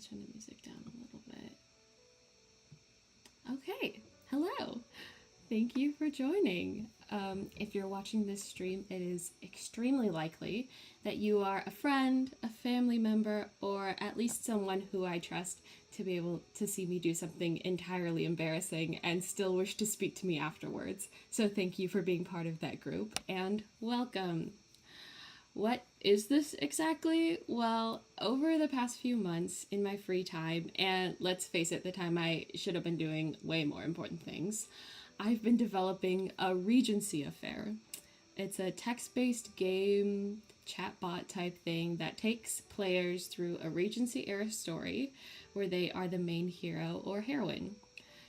turn the music down a little bit. Okay, hello. Thank you for joining. If you're watching this stream, it is extremely likely that you are a friend, a family member, or at least someone who I trust to be able to see me do something entirely embarrassing and still wish to speak to me afterwards. So thank you for being part of that group, and welcome. What is this exactly? Well, over the past few months in my free time, and let's face it, the time I should have been doing way more important things, I've been developing a Regency affair. It's a text-based game chatbot type thing that takes players through a Regency era story where they are the main hero or heroine.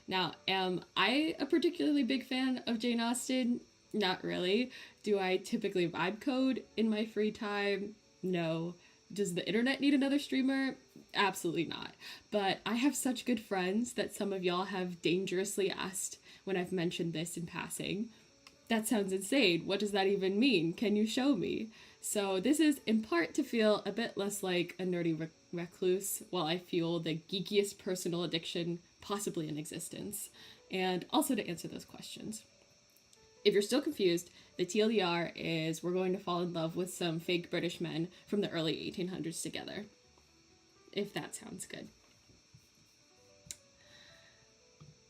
Now, am I a particularly big fan of Jane Austen? Not really. Do I typically vibe code in my free time? No. Does the internet need another streamer? Absolutely not. But I have such good friends that some of y'all have dangerously asked when I've mentioned this in passing. That sounds insane. What does that even mean? Can you show me? So this is in part to feel a bit less like a nerdy recluse while I fuel the geekiest personal addiction possibly in existence, and also to answer those questions. If you're still confused, the TLDR is we're going to fall in love with some fake British men from the early 1800s together. If that sounds good.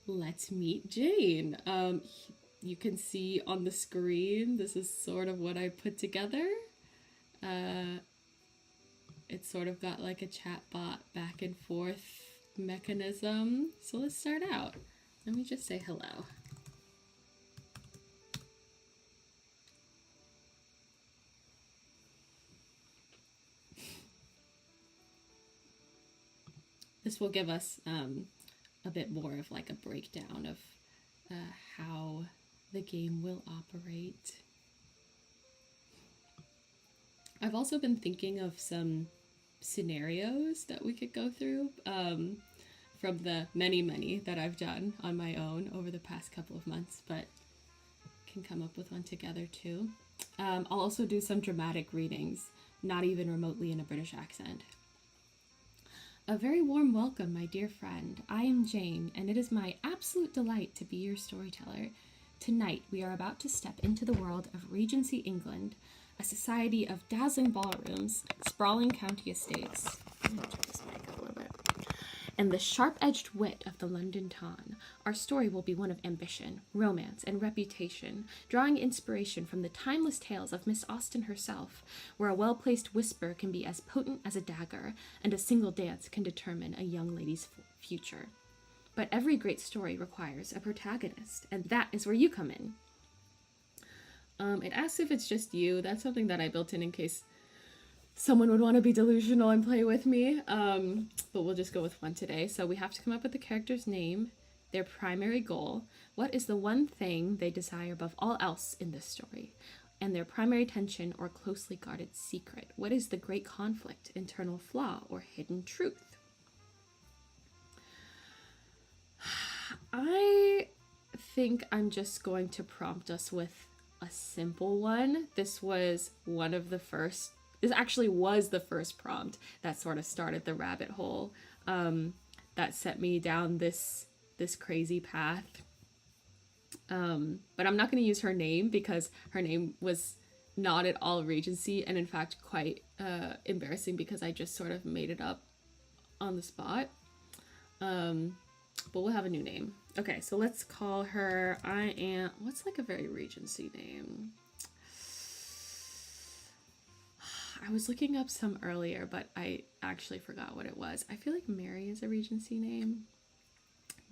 Let's meet Jane. You can see on the screen, this is sort of what I put together. It's sort of got like a chatbot back and forth mechanism. So let's start out. Let me just say hello. This will give us a bit more of like a breakdown of how the game will operate. I've also been thinking of some scenarios that we could go through from the many that I've done on my own over the past couple of months, but can come up with one together too. I'll also do some dramatic readings, not even remotely in a British accent. A very warm welcome, my dear friend. I am Jane, and it is my absolute delight to be your storyteller. Tonight, we are about to step into the world of Regency England, a society of dazzling ballrooms, sprawling county estates, and the sharp-edged wit of the London ton. Our story will be one of ambition, romance, and reputation, drawing inspiration from the timeless tales of Miss Austen herself, where a well-placed whisper can be as potent as a dagger, and a single dance can determine a young lady's future. But every great story requires a protagonist, and that is where you come in. It asks if it's just you. That's something that I built in case someone would want to be delusional and play with me, but we'll just go with one today. So we have to come up with the character's name, their primary goal, what is the one thing they desire above all else in this story, and their primary tension or closely guarded secret. What is the great conflict, internal flaw, or hidden truth? I think I'm just going to prompt us with a simple one. This actually was the first prompt that sort of started the rabbit hole that set me down this crazy path. But I'm not going to use her name because her name was not at all Regency, and in fact quite embarrassing because I just sort of made it up on the spot. But we'll have a new name. Okay, so let's call her what's like a very Regency name? I was looking up some earlier, but I actually forgot what it was. I feel like Mary is a Regency name.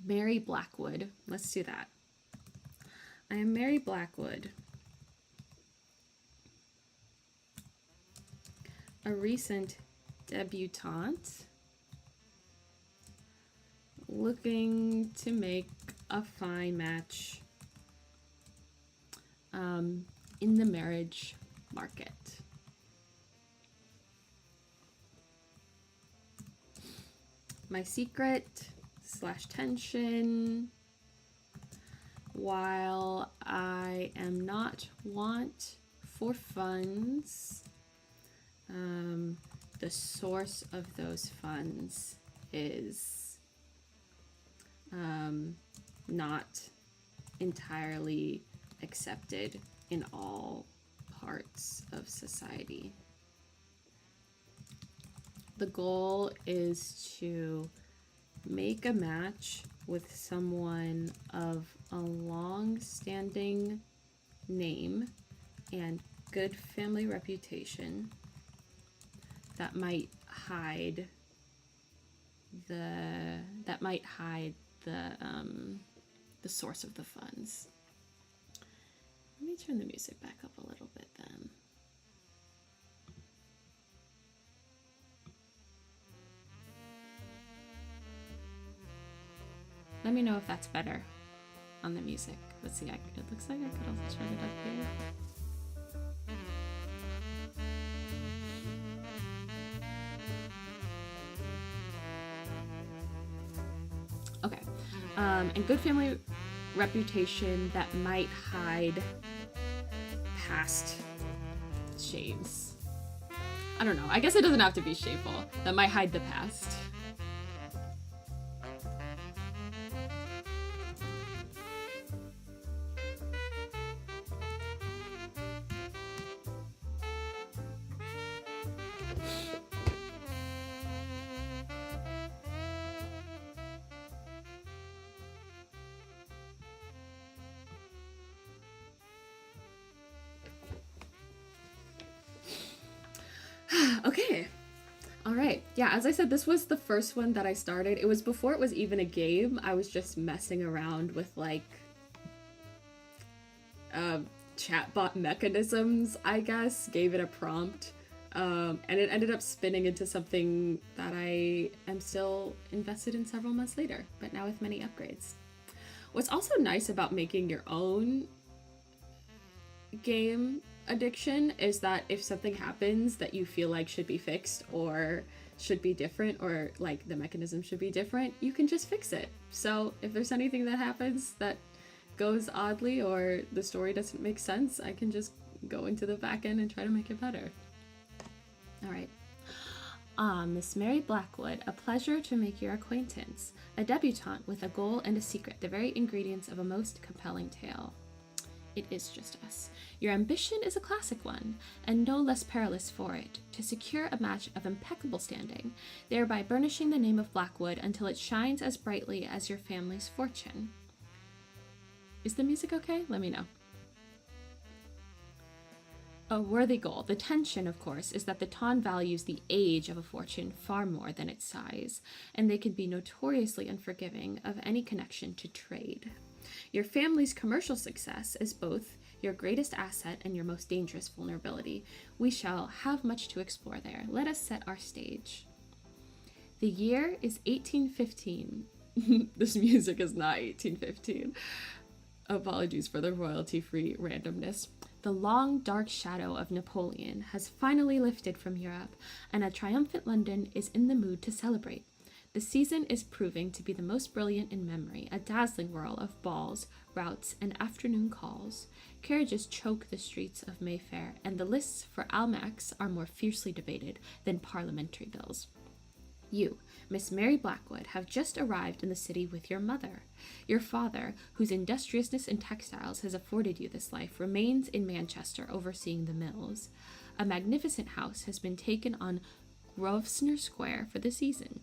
Mary Blackwood. Let's do that. I am Mary Blackwood, a recent debutante looking to make a fine match in the marriage market. My secret / tension: while I am not want for funds, the source of those funds is not entirely accepted in all parts of society. The goal is to make a match with someone of a long-standing name and good family reputation that might hide the source of the funds. Let me turn the music back up a little bit then. Let me know if that's better on the music. Let's see, it looks like I could also turn it up here. Okay, and good family reputation that might hide past shames. I don't know, I guess it doesn't have to be shameful. That might hide the past. Okay. All right. Yeah, as I said, this was the first one that I started. It was before it was even a game. I was just messing around with like chatbot mechanisms, I guess. Gave it a prompt. And it ended up spinning into something that I am still invested in several months later, but now with many upgrades. What's also nice about making your own game addiction is that if something happens that you feel like should be fixed or should be different, or like the mechanism should be different, you can just fix it. So if there's anything that happens that goes oddly or the story doesn't make sense, I can just go into the back end and try to make it better. All right. Miss Mary Blackwood, a pleasure to make your acquaintance. A debutante with a goal and a secret, the very ingredients of a most compelling tale. It is just us. Your ambition is a classic one, and no less perilous for it, to secure a match of impeccable standing, thereby burnishing the name of Blackwood until it shines as brightly as your family's fortune. Is the music okay? Let me know. A worthy goal. The tension, of course, is that the Ton values the age of a fortune far more than its size, and they can be notoriously unforgiving of any connection to trade. Your family's commercial success is both your greatest asset and your most dangerous vulnerability. We shall have much to explore there. Let us set our stage. The year is 1815. This music is not 1815. Apologies for the royalty-free randomness. The long, dark shadow of Napoleon has finally lifted from Europe, and a triumphant London is in the mood to celebrate. The season is proving to be the most brilliant in memory, a dazzling whirl of balls, routs, and afternoon calls. Carriages choke the streets of Mayfair, and the lists for Almacs are more fiercely debated than parliamentary bills. You, Miss Mary Blackwood, have just arrived in the city with your mother. Your father, whose industriousness in textiles has afforded you this life, remains in Manchester overseeing the mills. A magnificent house has been taken on Grosvenor Square for the season.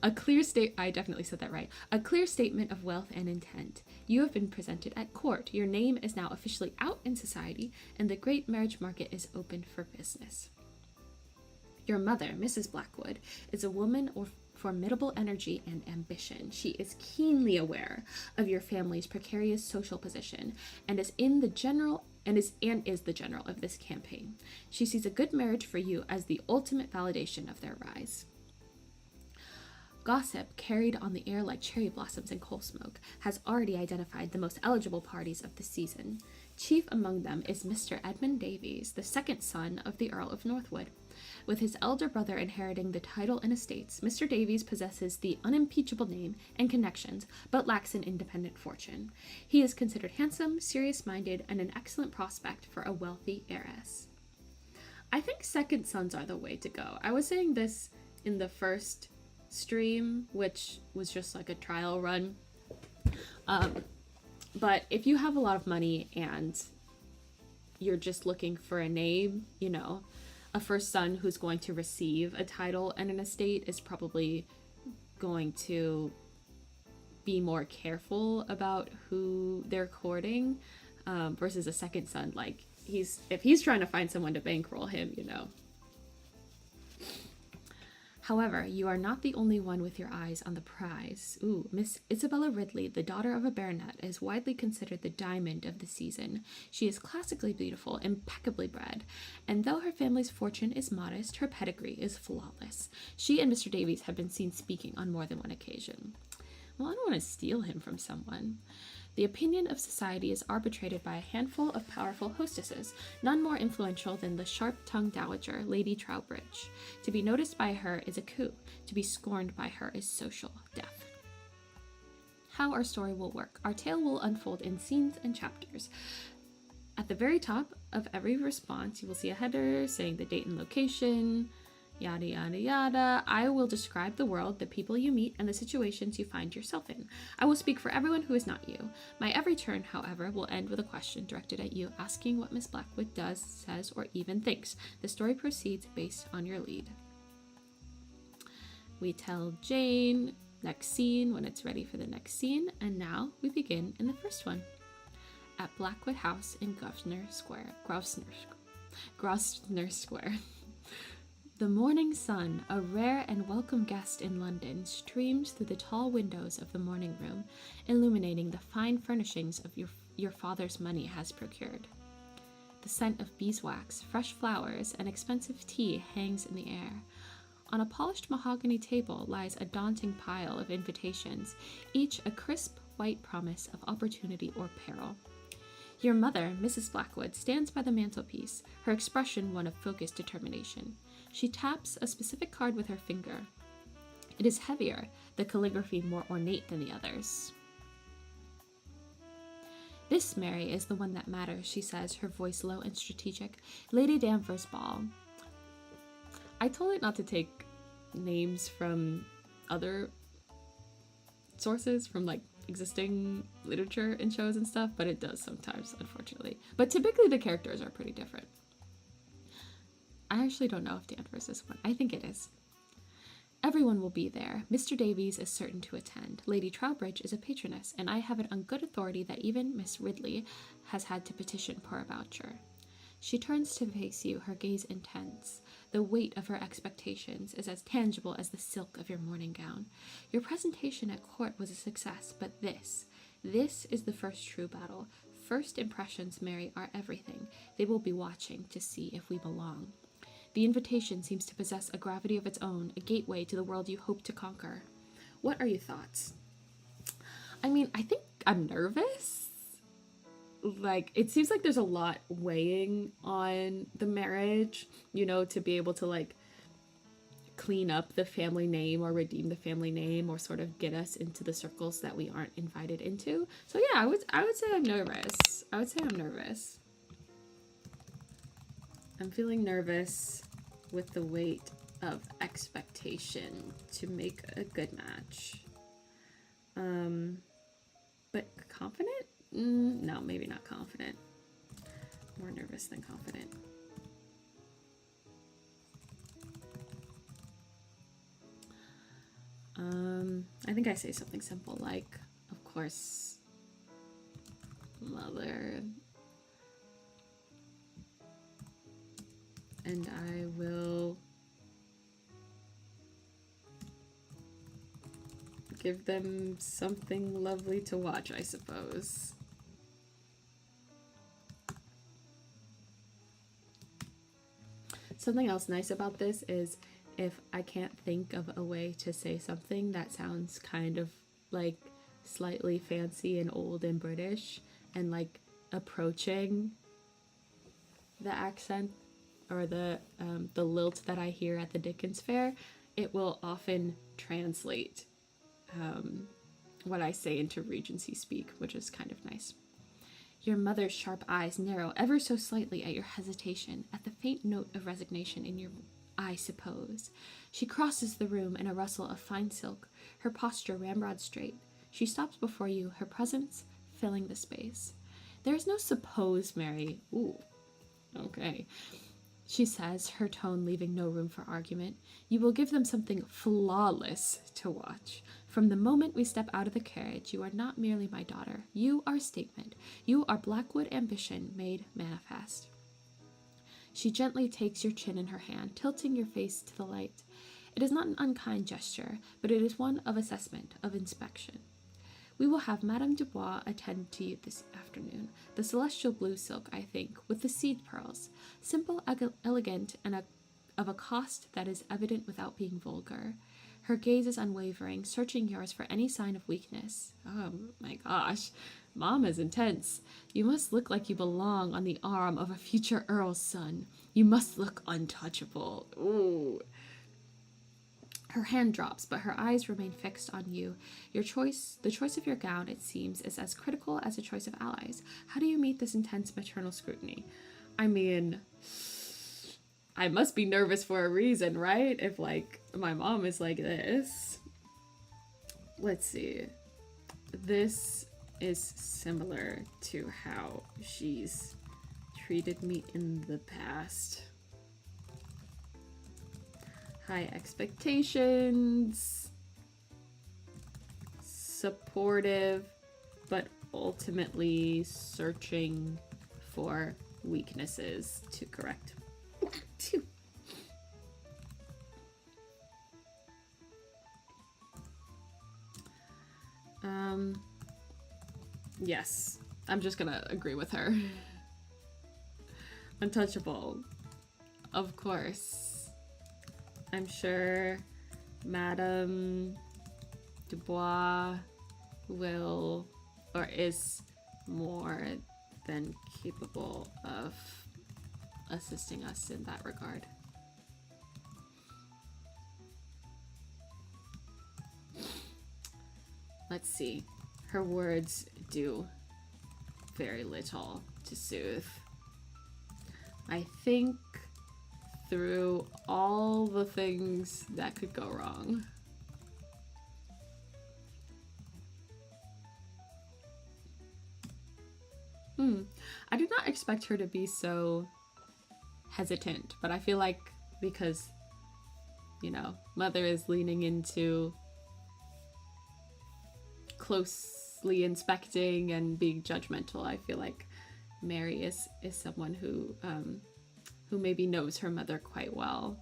I definitely said that right. A clear statement of wealth and intent. You have been presented at court. Your name is now officially out in society, and the great marriage market is open for business. Your mother, Mrs. Blackwood, is a woman of formidable energy and ambition. She is keenly aware of your family's precarious social position and is the general of this campaign. She sees a good marriage for you as the ultimate validation of their rise. Gossip, carried on the air like cherry blossoms in coal smoke, has already identified the most eligible parties of the season. Chief among them is Mr. Edmund Davies, the second son of the Earl of Northwood. With his elder brother inheriting the title and estates, Mr. Davies possesses the unimpeachable name and connections, but lacks an independent fortune. He is considered handsome, serious-minded, and an excellent prospect for a wealthy heiress. I think second sons are the way to go. I was saying this in the first stream, which was just like a trial run. But if you have a lot of money and you're just looking for a name, you know, a first son who's going to receive a title and an estate is probably going to be more careful about who they're courting, versus a second son. Like, if he's trying to find someone to bankroll him, you know. However, you are not the only one with your eyes on the prize. Ooh, Miss Isabella Ridley, the daughter of a baronet, is widely considered the diamond of the season. She is classically beautiful, impeccably bred, and though her family's fortune is modest, her pedigree is flawless. She and Mr. Davies have been seen speaking on more than one occasion. Well, I don't want to steal him from someone. The opinion of society is arbitrated by a handful of powerful hostesses, none more influential than the sharp-tongued dowager, Lady Trowbridge. To be noticed by her is a coup. To be scorned by her is social death. How our story will work. Our tale will unfold in scenes and chapters. At the very top of every response, you will see a header saying the date and location, yada yada yada. I will describe the world, the people you meet, and the situations you find yourself in. I will speak for everyone who is not you. My every turn, however, will end with a question directed at you, asking what Miss Blackwood does, says, or even thinks. The story proceeds based on your lead. We tell Jane next scene when it's ready for the next scene, and now we begin in the first one. At Blackwood House in Grosvenor Square. The morning sun, a rare and welcome guest in London, streams through the tall windows of the morning room, illuminating the fine furnishings of your father's money has procured. The scent of beeswax, fresh flowers, and expensive tea hangs in the air. On a polished mahogany table lies a daunting pile of invitations, each a crisp white promise of opportunity or peril. Your mother, Mrs. Blackwood, stands by the mantelpiece, her expression one of focused determination. She taps a specific card with her finger. It is heavier, the calligraphy more ornate than the others. This, Mary, is the one that matters, she says, her voice low and strategic. Lady Danvers' ball. I told it not to take names from other sources, from like existing literature and shows and stuff, but it does sometimes, unfortunately. But typically the characters are pretty different. I actually don't know if Danvers is one. I think it is. Everyone will be there. Mr. Davies is certain to attend. Lady Trowbridge is a patroness, and I have it on good authority that even Miss Ridley has had to petition for a voucher. She turns to face you, her gaze intense. The weight of her expectations is as tangible as the silk of your morning gown. Your presentation at court was a success, but this is the first true battle. First impressions, Mary, are everything. They will be watching to see if we belong. The invitation seems to possess a gravity of its own, a gateway to the world you hope to conquer. What are your thoughts? I mean, I think I'm nervous. Like, it seems like there's a lot weighing on the marriage, you know, to be able to, like, clean up the family name or redeem the family name or sort of get us into the circles that we aren't invited into. So yeah, I would say I'm nervous. I'm feeling nervous with the weight of expectation to make a good match. But confident? No, maybe not confident. More nervous than confident. I think I say something simple like, of course, mother. And I will give them something lovely to watch, I suppose. Something else nice about this is if I can't think of a way to say something that sounds kind of like slightly fancy and old and British and like approaching the accent or the lilt that I hear at the Dickens Fair, it will often translate what I say into Regency speak, which is kind of nice. Your mother's sharp eyes narrow ever so slightly at your hesitation, at the faint note of resignation in your I suppose. She crosses the room in a rustle of fine silk, her posture ramrod straight. She stops before you, her presence filling the space. There is no suppose, Mary. Ooh, okay. She says, her tone leaving no room for argument. You will give them something flawless to watch. From the moment we step out of the carriage, you are not merely my daughter. You are a statement. You are Blackwood ambition made manifest. She gently takes your chin in her hand, tilting your face to the light. It is not an unkind gesture, but it is one of assessment, of inspection. We will have Madame Dubois attend to you this afternoon. The celestial blue silk, I think, with the seed pearls. Simple, elegant, and of a cost that is evident without being vulgar. Her gaze is unwavering, searching yours for any sign of weakness. Oh my gosh, Mom is intense. You must look like you belong on the arm of a future earl's son. You must look untouchable. Ooh. Her hand drops, but her eyes remain fixed on you. The choice of your gown, it seems, is as critical as the choice of allies. How do you meet this intense maternal scrutiny? I mean, I must be nervous for a reason, right? If, like, my mom is like this. Let's see. This is similar to how she's treated me in the past. High expectations, supportive, but ultimately searching for weaknesses to correct. Yes, I'm just gonna agree with her. Untouchable, of course. I'm sure Madame Dubois will, or is more than capable of assisting us in that regard. Let's see. Her words do very little to soothe. I think through all the things that could go wrong. I did not expect her to be so hesitant, but I feel like because, you know, Mother is leaning into closely inspecting and being judgmental, I feel like Mary is someone who maybe knows her mother quite well.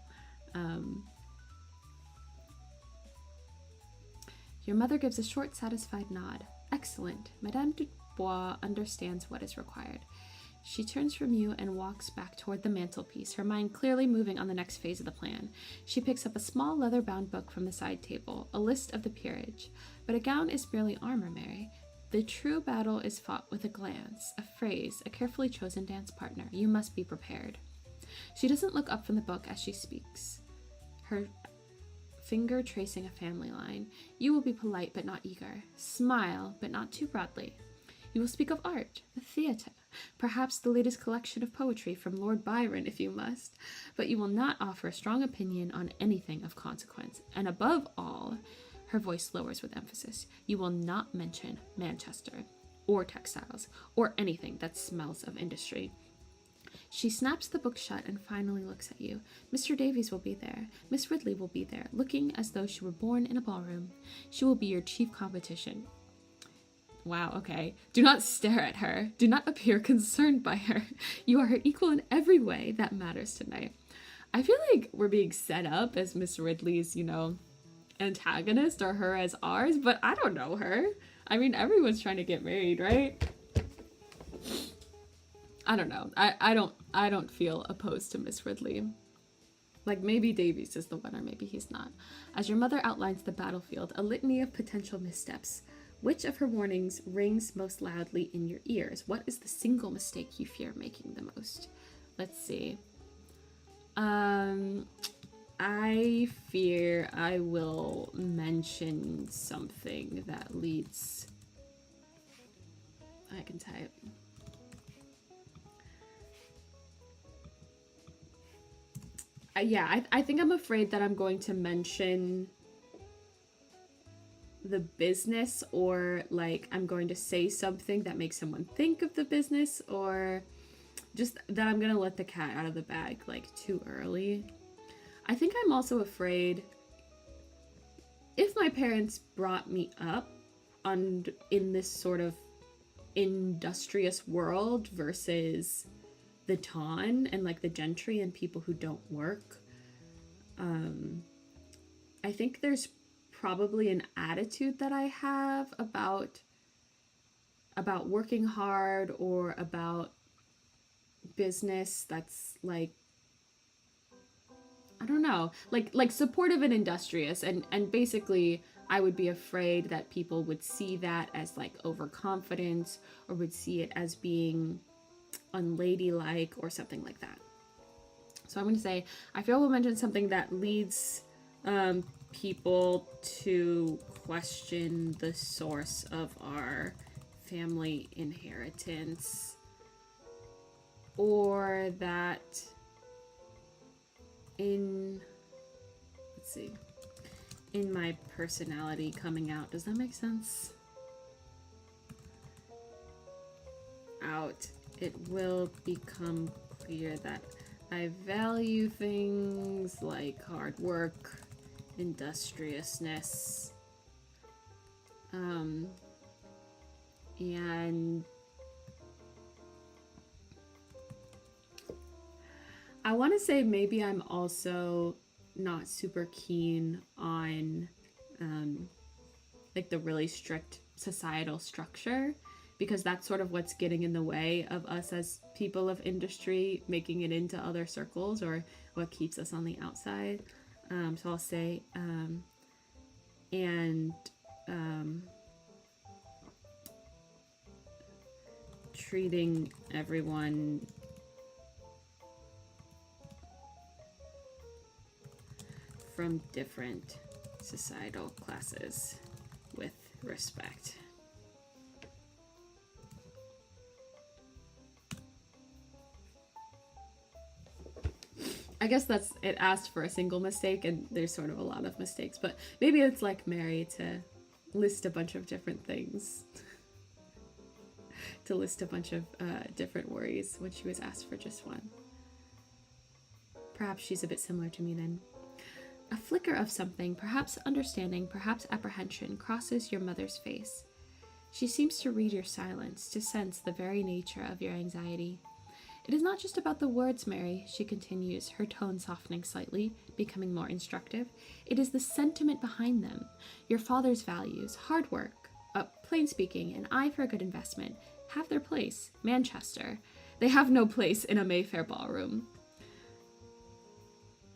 Your mother gives a short, satisfied nod. Excellent. Madame Dubois understands what is required. She turns from you and walks back toward the mantelpiece, her mind clearly moving on the next phase of the plan. She picks up a small leather-bound book from the side table, a list of the peerage. But a gown is merely armor, Mary. The true battle is fought with a glance, a phrase, a carefully chosen dance partner. You must be prepared. She doesn't look up from the book as she speaks, her finger tracing a family line. You will be polite but not eager. Smile, but not too broadly. You will speak of art, the theatre, perhaps the latest collection of poetry from Lord Byron if you must, but you will not offer a strong opinion on anything of consequence. And above all, her voice lowers with emphasis, you will not mention Manchester, or textiles, or anything that smells of industry. She snaps the book shut and finally looks at you. Mr. Davies will be there. Miss Ridley will be there, looking as though she were born in a ballroom. She will be your chief competition. Wow, okay. Do not stare at her. Do not appear concerned by her. You are her equal in every way that matters tonight. I feel like we're being set up as Miss Ridley's, you know, antagonist, or her as ours, but I don't know her. I mean, everyone's trying to get married, right? I don't know. I don't feel opposed to Miss Ridley. Like, maybe Davies is the one, or maybe he's not. As your mother outlines the battlefield, a litany of potential missteps. Which of her warnings rings most loudly in your ears? What is the single mistake you fear making the most? Let's see. I fear I will mention something that leads... I can type. Yeah, I think I'm afraid that I'm going to mention the business, or like I'm going to say something that makes someone think of the business, or just that I'm going to let the cat out of the bag like too early. I think I'm also afraid if my parents brought me up on in this sort of industrious world versus the ton and like the gentry and people who don't work, I think there's probably an attitude that I have about working hard or about business that's like, I don't know, like supportive and industrious, and basically I would be afraid that people would see that as like overconfidence, or would see it as being unladylike or something like that. So I'm going to say I feel we'll mention something that leads people to question the source of our family inheritance, or that in, let's see, in my personality coming out. Does that make sense? Out. It will become clear that I value things like hard work, industriousness, and I want to say maybe I'm also not super keen on like the really strict societal structure, because that's sort of what's getting in the way of us as people of industry making it into other circles, or what keeps us on the outside. So I'll say, and treating everyone from different societal classes with respect. I guess that's, it asked for a single mistake, and there's sort of a lot of mistakes, but maybe it's like Mary to list a bunch of different things. To list a bunch of different worries when she was asked for just one. Perhaps she's a bit similar to me then. A flicker of something, perhaps understanding, perhaps apprehension, crosses your mother's face. She seems to read your silence, to sense the very nature of your anxiety. It is not just about the words, Mary, she continues, her tone softening slightly, becoming more instructive. It is the sentiment behind them. Your father's values, hard work, plain speaking, an eye for a good investment, have their place. Manchester. They have no place in a Mayfair ballroom.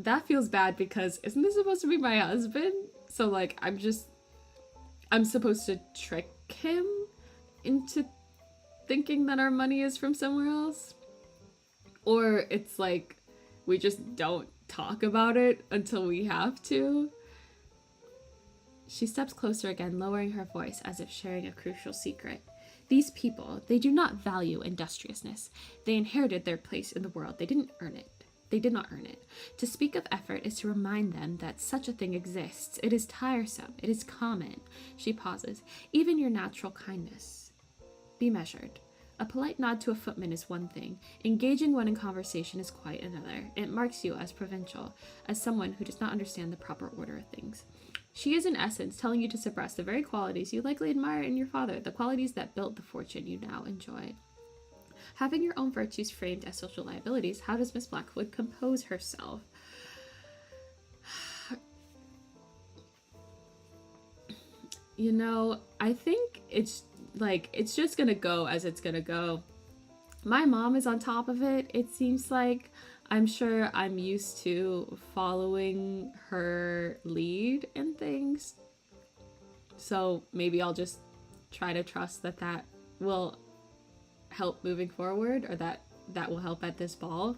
That feels bad, because isn't this supposed to be my husband? So like, I'm supposed to trick him into thinking that our money is from somewhere else? Or it's like, we just don't talk about it until we have to? She steps closer again, lowering her voice as if sharing a crucial secret. These people, they do not value industriousness. They inherited their place in the world. They didn't earn it. They did not earn it. To speak of effort is to remind them that such a thing exists. It is tiresome. It is common. She pauses. Even your natural kindness. Be measured. A polite nod to a footman is one thing. Engaging one in conversation is quite another. It marks you as provincial, as someone who does not understand the proper order of things. She is, in essence, telling you to suppress the very qualities you likely admire in your father, the qualities that built the fortune you now enjoy. Having your own virtues framed as social liabilities, how does Miss Blackwood compose herself? You know, I think it's just gonna go as it's gonna go. My mom is on top of it, it seems like. I'm sure I'm used to following her lead and things. So maybe I'll just try to trust that that will help moving forward, or that will help at this ball.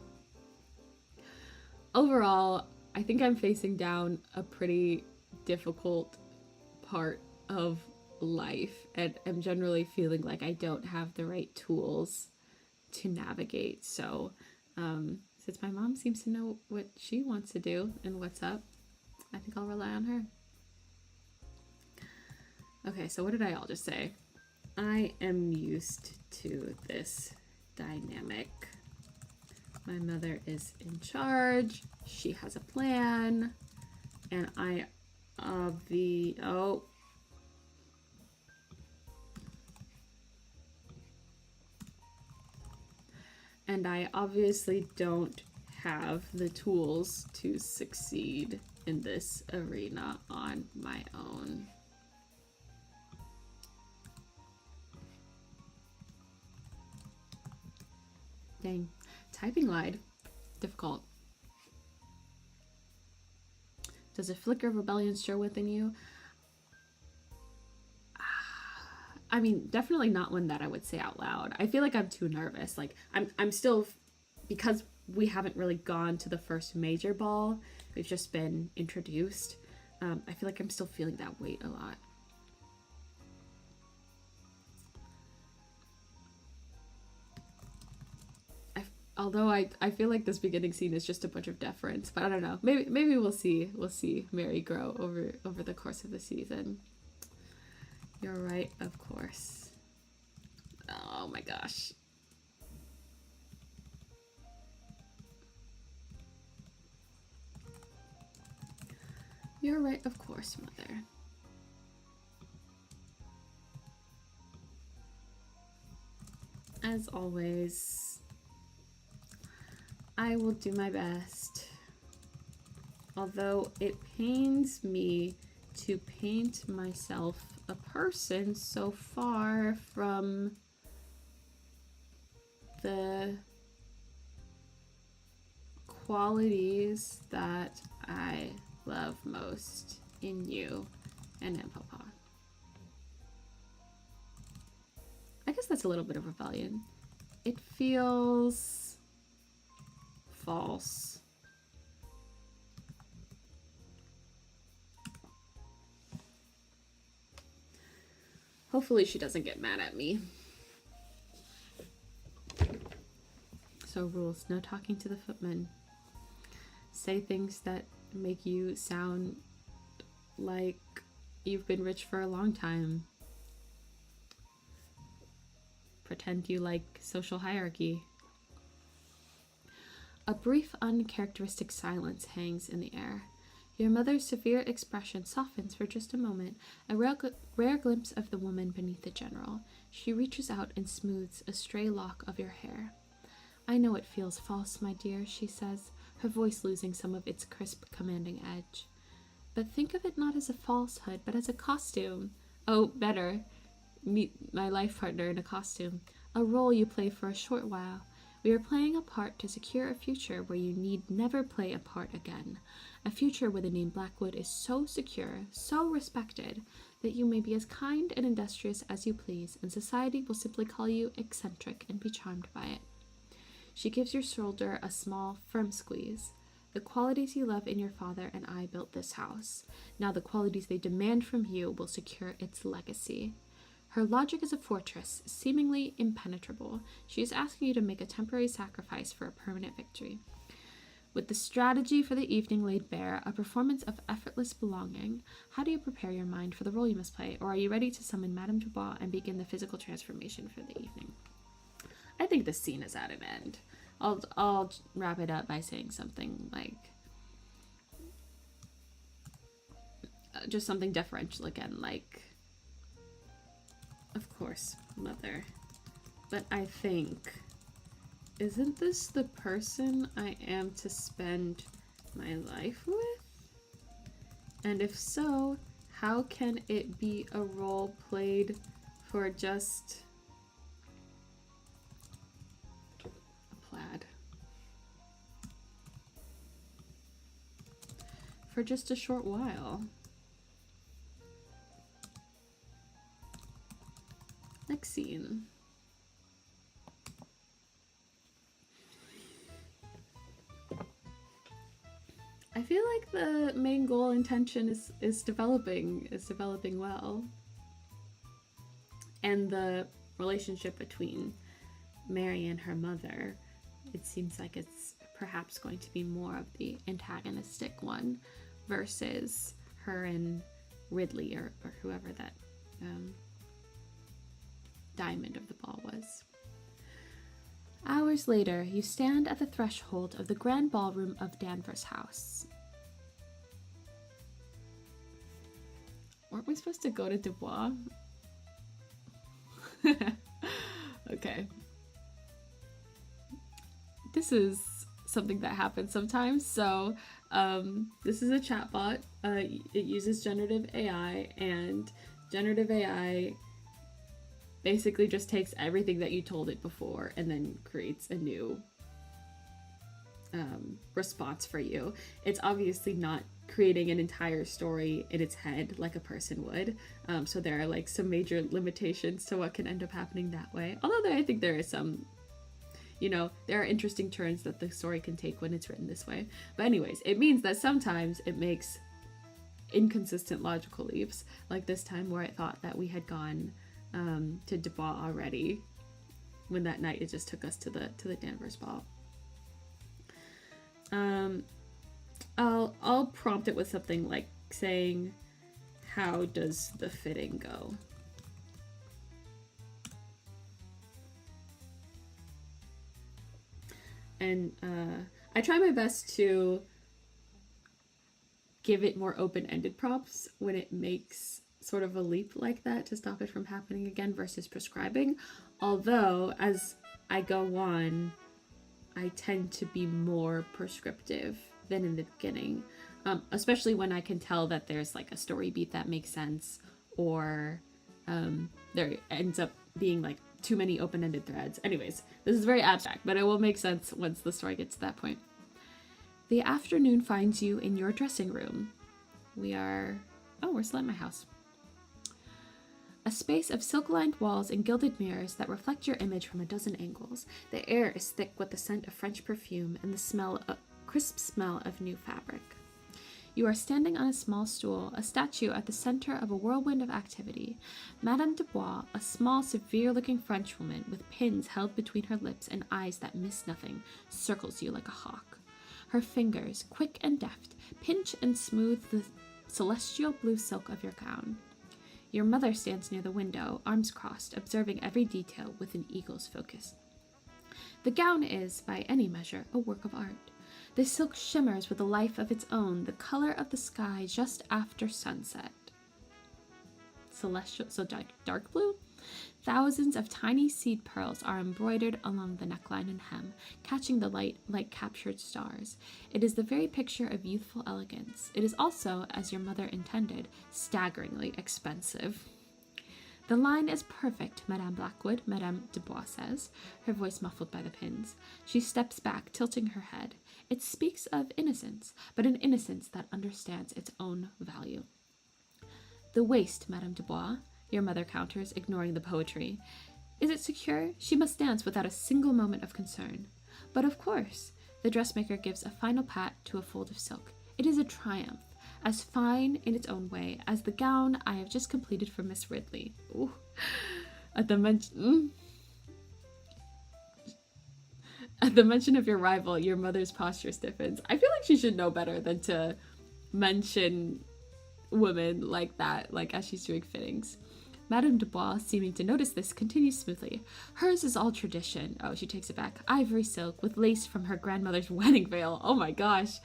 Overall, I think I'm facing down a pretty difficult part of life, and I'm generally feeling like I don't have the right tools to navigate. So Since my mom seems to know what she wants to do and what's up, I think I'll rely on her. Okay, so what did I all just say? I am used to this dynamic. My mother is in charge, she has a plan, and I and I obviously don't have the tools to succeed in this arena on my own. Dang. Typing lied. Difficult. Does a flicker of rebellion stir within you? I mean, definitely not one that I would say out loud. I feel like I'm too nervous. Like, I'm still, because we haven't really gone to the first major ball, we've just been introduced. I feel like I'm still feeling that weight a lot. Although I feel like this beginning scene is just a bunch of deference, but I don't know. Maybe we'll see Mary grow over the course of the season. You're right, of course. Oh my gosh. You're right, of course, Mother. As always, I will do my best. Although it pains me to paint myself a person so far from the qualities that I love most in you and in Papa. I guess that's a little bit of rebellion. It feels false. Hopefully she doesn't get mad at me. So rules, no talking to the footmen. Say things that make you sound like you've been rich for a long time. Pretend you like social hierarchy. A brief, uncharacteristic silence hangs in the air. Your mother's severe expression softens for just a moment, a rare glimpse of the woman beneath the general. She reaches out and smooths a stray lock of your hair. I know it feels false, my dear, she says, her voice losing some of its crisp, commanding edge. But think of it not as a falsehood, but as a costume. Oh, better. Meet my life partner in a costume. A role you play for a short while. We are playing a part to secure a future where you need never play a part again. A future where the name Blackwood is so secure, so respected, that you may be as kind and industrious as you please, and society will simply call you eccentric and be charmed by it. She gives your shoulder a small, firm squeeze. The qualities you love in your father and I built this house. Now the qualities they demand from you will secure its legacy. Her logic is a fortress, seemingly impenetrable. She is asking you to make a temporary sacrifice for a permanent victory. With the strategy for the evening laid bare, a performance of effortless belonging, how do you prepare your mind for the role you must play, or are you ready to summon Madame Dubois and begin the physical transformation for the evening? I think the scene is at an end. I'll wrap it up by saying something like, just something deferential again, like, of course, Mother, but I think, isn't this the person I am to spend my life with? And if so, how can it be a role played for just a plaid? For just a short while. Next scene. I feel like the main goal intention is developing well. And the relationship between Mary and her mother, it seems like it's perhaps going to be more of the antagonistic one versus her and Ridley or whoever that diamond of the ball was. Hours later, you stand at the threshold of the grand ballroom of Danvers House. Weren't we supposed to go to Dubois? Okay. This is something that happens sometimes. So this is a chatbot. It uses generative AI, and generative AI basically just takes everything that you told it before and then creates a new response for you. It's obviously not creating an entire story in its head like a person would. So there are like some major limitations to what can end up happening that way. Although I think there is some, you know, there are interesting turns that the story can take when it's written this way. But anyways, it means that sometimes it makes inconsistent logical leaps, like this time where I thought that we had gone to Dubois already, when that night it just took us to the Danvers ball. I'll prompt it with something like saying, "How does the fitting go?" And I try my best to give it more open-ended prompts when it makes sort of a leap like that to stop it from happening again versus prescribing. Although, as I go on, I tend to be more prescriptive than in the beginning, especially when I can tell that there's like a story beat that makes sense, or there ends up being like too many open-ended threads. Anyways, this is very abstract, but it will make sense once the story gets to that point. The afternoon finds you in your dressing room. We're still at my house. A space of silk-lined walls and gilded mirrors that reflect your image from a dozen angles. The air is thick with the scent of French perfume and the crisp smell of new fabric. You are standing on a small stool, a statue at the center of a whirlwind of activity. Madame Dubois, a small, severe-looking Frenchwoman with pins held between her lips and eyes that miss nothing, circles you like a hawk. Her fingers, quick and deft, pinch and smooth the celestial blue silk of your gown. Your mother stands near the window, arms crossed, observing every detail with an eagle's focus. The gown is, by any measure, a work of art. The silk shimmers with a life of its own, the color of the sky just after sunset. Celestial, so dark blue? Thousands of tiny seed pearls are embroidered along the neckline and hem, catching the light like captured stars. It is the very picture of youthful elegance. It is also, as your mother intended, staggeringly expensive. The line is perfect, Madame Blackwood, Madame Dubois says, her voice muffled by the pins. She steps back, tilting her head. It speaks of innocence, but an innocence that understands its own value. The waist, Madame Dubois, your mother counters, ignoring the poetry. Is it secure? She must dance without a single moment of concern. But of course, the dressmaker gives a final pat to a fold of silk. It is a triumph, as fine in its own way as the gown I have just completed for Miss Ridley. Ooh. At the mention of your rival, your mother's posture stiffens. I feel like she should know better than to mention women like that, like as she's doing fittings. Madame Dubois, seeming to notice this, continues smoothly. Hers is all tradition. Oh, she takes it back. Ivory silk with lace from her grandmother's wedding veil. Oh my gosh.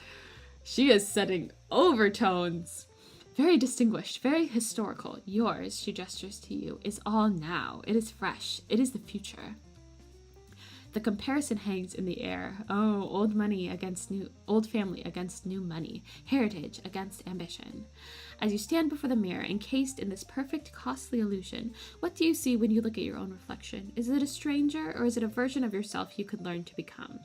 She is setting overtones. Very distinguished, very historical. Yours, she gestures to you, is all now. It is fresh. It is the future. The comparison hangs in the air. Oh, old family against new money, heritage against ambition. As you stand before the mirror, encased in this perfect, costly illusion, what do you see when you look at your own reflection? Is it a stranger, or is it a version of yourself you could learn to become?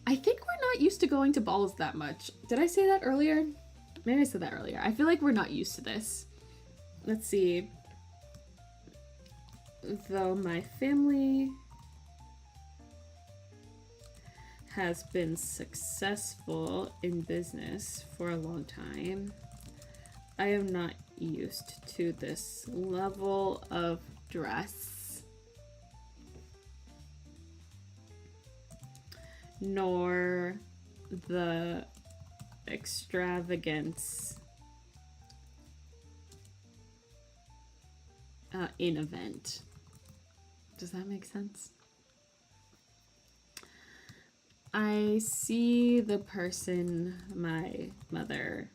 I think we're not used to going to balls that much. Did I say that earlier? Maybe I said that earlier. I feel like we're not used to this. Let's see. Though my family has been successful in business for a long time, I am not used to this level of dress. nor the extravagance in event. Does that make sense? I see the person my mother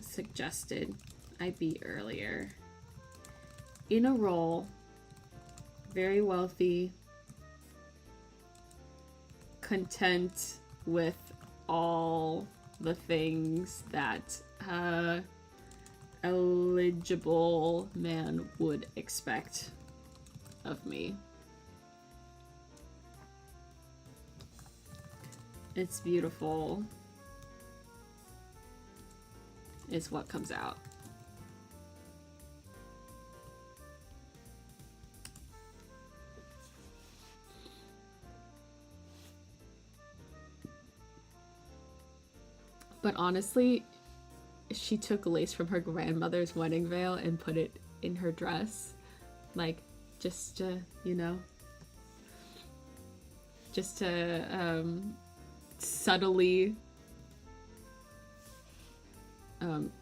suggested I be earlier. In a role, very wealthy, content with all the things that eligible man would expect of me. It's beautiful is what comes out. But honestly, she took lace from her grandmother's wedding veil and put it in her dress. Like, just to, you know, just to subtly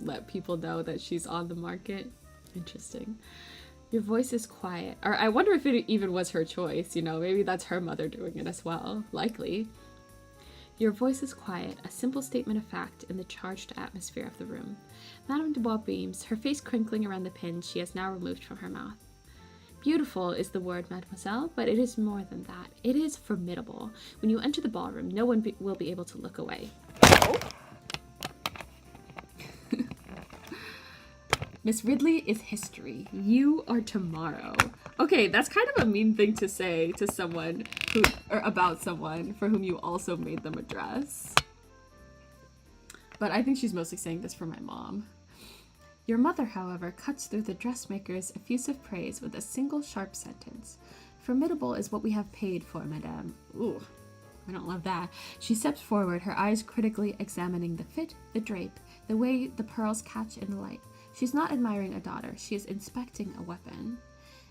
let people know that she's on the market. Interesting. Your voice is quiet. Or I wonder if it even was her choice, you know, maybe that's her mother doing it as well. Likely. Your voice is quiet, a simple statement of fact in the charged atmosphere of the room. Madame Dubois beams, her face crinkling around the pin she has now removed from her mouth. Beautiful is the word, mademoiselle, but it is more than that. It is formidable. When you enter the ballroom, no one will be able to look away. Miss Ridley is history. You are tomorrow. Okay, that's kind of a mean thing to say to someone who, or about someone for whom you also made them a dress. But I think she's mostly saying this for my mom. Your mother, however, cuts through the dressmaker's effusive praise with a single sharp sentence. Formidable is what we have paid for, madame. Ooh, I don't love that. She steps forward, her eyes critically examining the fit, the drape, the way the pearls catch in the light. She's not admiring a daughter, she is inspecting a weapon.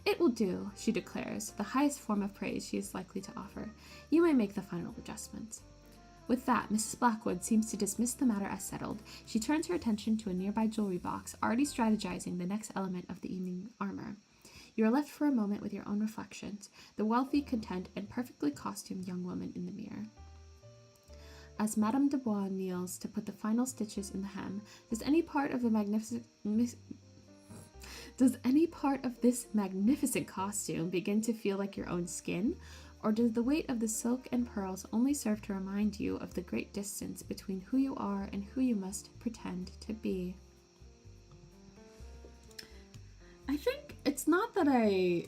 It will do, she declares, the highest form of praise she is likely to offer. You may make the final adjustments. With that, Mrs. Blackwood seems to dismiss the matter as settled. She turns her attention to a nearby jewelry box, already strategizing the next element of the evening armor. You are left for a moment with your own reflections, the wealthy, content, and perfectly costumed young woman in the mirror. As Madame Dubois kneels to put the final stitches in the hem, does any part of this magnificent costume begin to feel like your own skin? Or does the weight of the silk and pearls only serve to remind you of the great distance between who you are and who you must pretend to be? I think it's not that I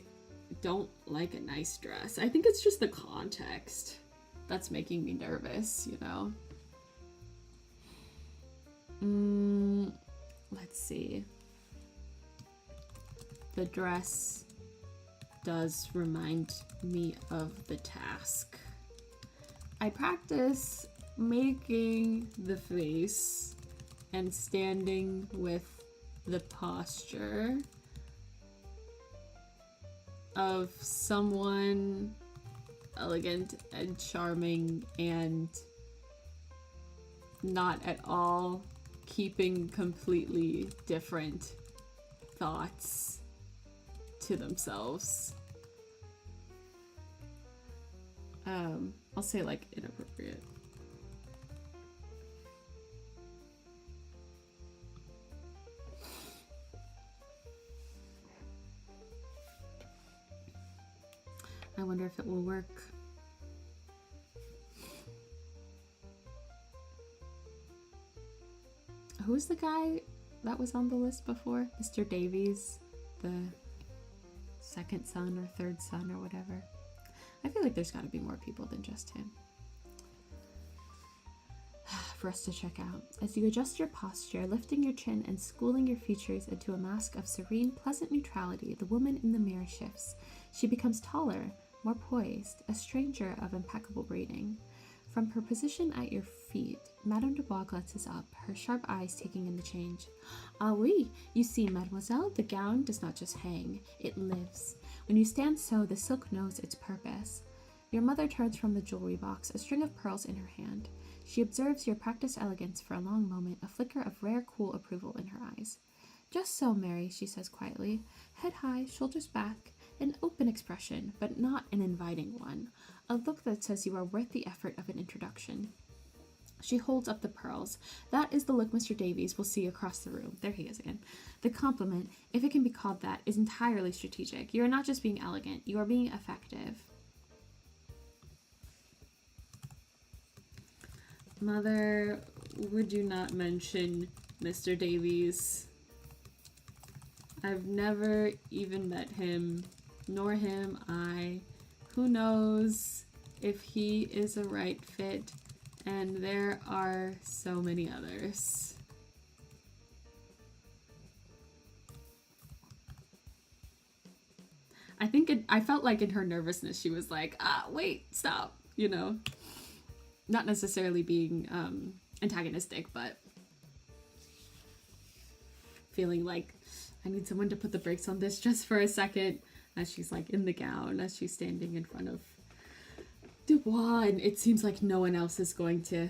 don't like a nice dress. I think it's just the context that's making me nervous, you know? Let's see. The dress does remind me of the task. I practice making the face and standing with the posture of someone elegant and charming and not at all keeping completely different thoughts to themselves. I'll say like inappropriate. I wonder if it will work. Who's the guy that was on the list before? Mr. Davies, the second son or third son or whatever. I feel like there's got to be more people than just him for us to check out. As you adjust your posture, lifting your chin and schooling your features into a mask of serene, pleasant neutrality, the woman in the mirror shifts. She becomes taller, more poised, a stranger of impeccable breeding. From her position at your feet, Madame Dubois glances up, her sharp eyes taking in the change. Ah oui, you see, mademoiselle, the gown does not just hang, it lives. When you stand so, the silk knows its purpose. Your mother turns from the jewelry box, a string of pearls in her hand. She observes your practiced elegance for a long moment, a flicker of rare, cool approval in her eyes. Just so, Mary, she says quietly, head high, shoulders back, an open expression, but not an inviting one, a look that says you are worth the effort of an introduction. She holds up the pearls. That is the look Mr. Davies will see across the room. There he is again. The compliment, if it can be called that, is entirely strategic. You are not just being elegant, you are being effective. Mother, would you not mention Mr. Davies? I've never even met him, nor him I. Who knows if he is a right fit, and there are so many others. I felt like in her nervousness she was like, wait, stop, you know. Not necessarily being antagonistic, but feeling like I need someone to put the brakes on this just for a second, as she's like in the gown, as she's standing in front of Dubois, and it seems like no one else is going to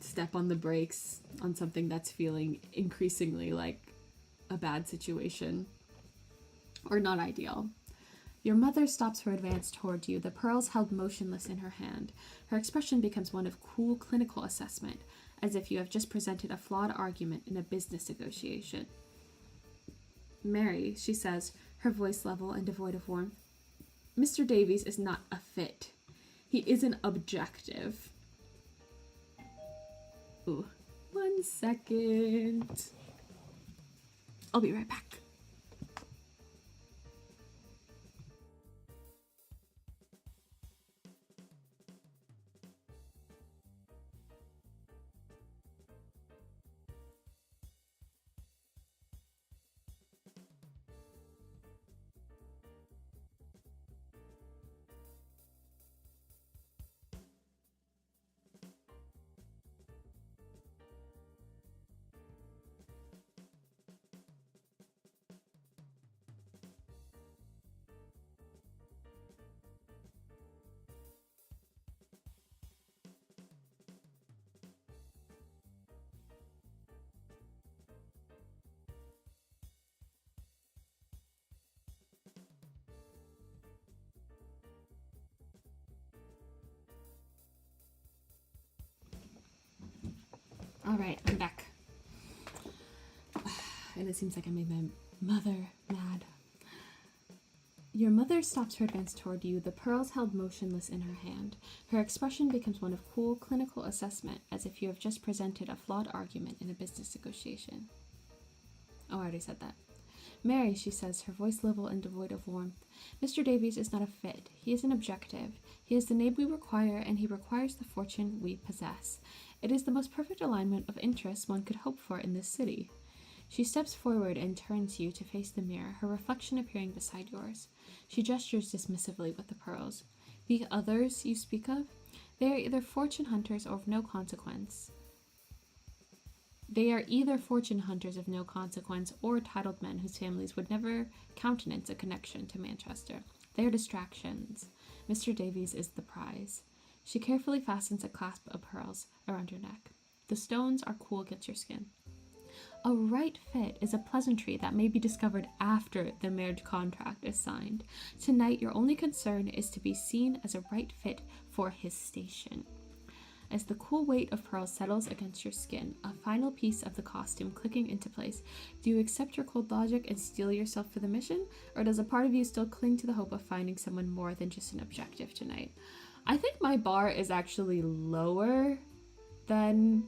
step on the brakes on something that's feeling increasingly like a bad situation or not ideal. Your mother stops her advance toward you, the pearls held motionless in her hand. Her expression becomes one of cool clinical assessment, as if you have just presented a flawed argument in a business negotiation. Mary, she says, her voice level and devoid of warmth, Mr. Davies is not a fit. He isn't objective. Ooh, 1 second. I'll be right back. Alright, I'm back. And it seems like I made my mother mad. Your mother stops her advance toward you, the pearls held motionless in her hand. Her expression becomes one of cool, clinical assessment, as if you have just presented a flawed argument in a business negotiation. Oh, I already said that. Mary, she says, her voice level and devoid of warmth, Mr. Davies is not a fit. He is an objective. He is the name we require, and he requires the fortune we possess. It is the most perfect alignment of interests one could hope for in this city. She steps forward and turns you to face the mirror, her reflection appearing beside yours. She gestures dismissively with the pearls. The others you speak of, they are either fortune hunters or of no consequence. They are either fortune hunters of no consequence or titled men whose families would never countenance a connection to Manchester. They are distractions. Mr. Davies is the prize. She carefully fastens a clasp of pearls around your neck. The stones are cool against your skin. A right fit is a pleasantry that may be discovered after the marriage contract is signed. Tonight, your only concern is to be seen as a right fit for his station. As the cool weight of pearls settles against your skin, a final piece of the costume clicking into place, do you accept your cold logic and steel yourself for the mission, or does a part of you still cling to the hope of finding someone more than just an objective tonight? I think my bar is actually lower than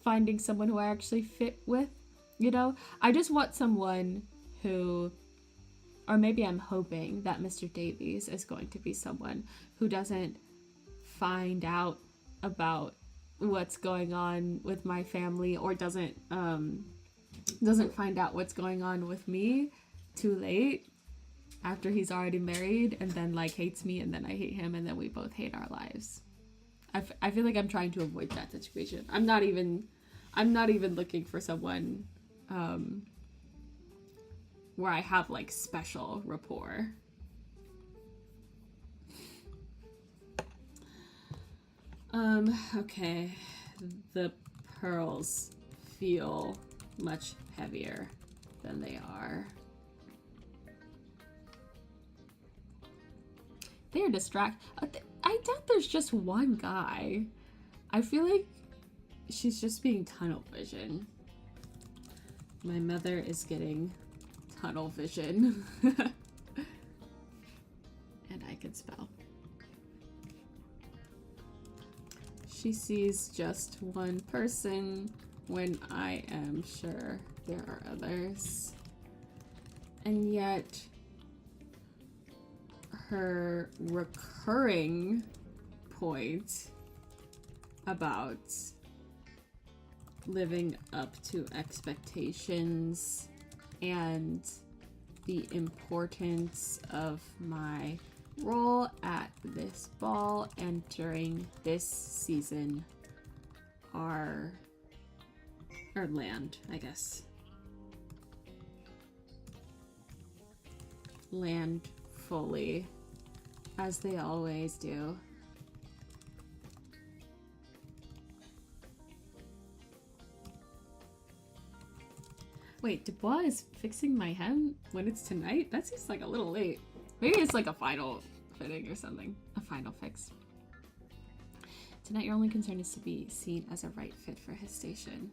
finding someone who I actually fit with. You know, I just want someone who, or maybe I'm hoping that Mr. Davies is going to be someone who doesn't find out about what's going on with my family, or doesn't find out what's going on with me too late after he's already married, and then like hates me, and then I hate him, and then we both hate our lives. I feel like I'm trying to avoid that situation. I'm not even looking for someone where I have like special rapport. Okay. The pearls feel much heavier than they are. They're distracted. I doubt there's just one guy. I feel like she's just being tunnel vision. My mother is getting tunnel vision. And I can spell. She sees just one person when I am sure there are others. And yet her recurring point about living up to expectations and the importance of my role at this ball and during this season are or land, I guess. Land fully, as they always do. Wait, Dubois is fixing my hem when it's tonight? That seems like a little late. Maybe it's like a final fitting or something. A final fix. Tonight your only concern is to be seen as a right fit for his station.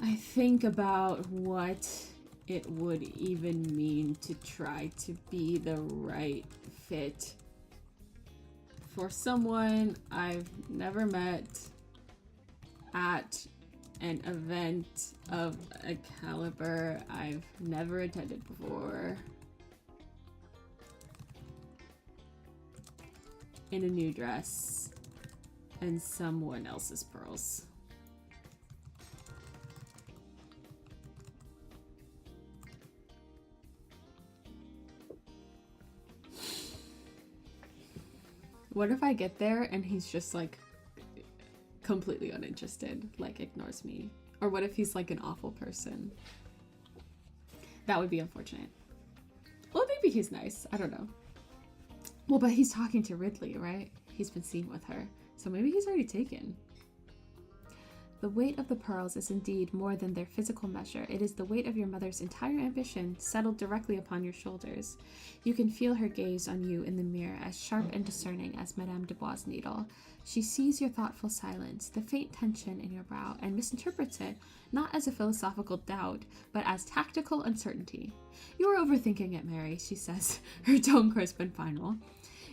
I think about what it would even mean to try to be the right fit for someone I've never met at an event of a caliber I've never attended before, in a new dress and someone else's pearls. What if I get there and he's just like completely uninterested, like ignores me? Or what if he's like an awful person? That would be unfortunate. Well, maybe he's nice. I don't know. Well, but he's talking to Ridley, right? He's been seen with her. So maybe he's already taken. The weight of the pearls is indeed more than their physical measure. It is the weight of your mother's entire ambition settled directly upon your shoulders. You can feel her gaze on you in the mirror, as sharp and discerning as Madame Dubois' needle. She sees your thoughtful silence, the faint tension in your brow, and misinterprets it, not as a philosophical doubt, but as tactical uncertainty. You are overthinking it, Mary, she says, her tone crisp and final.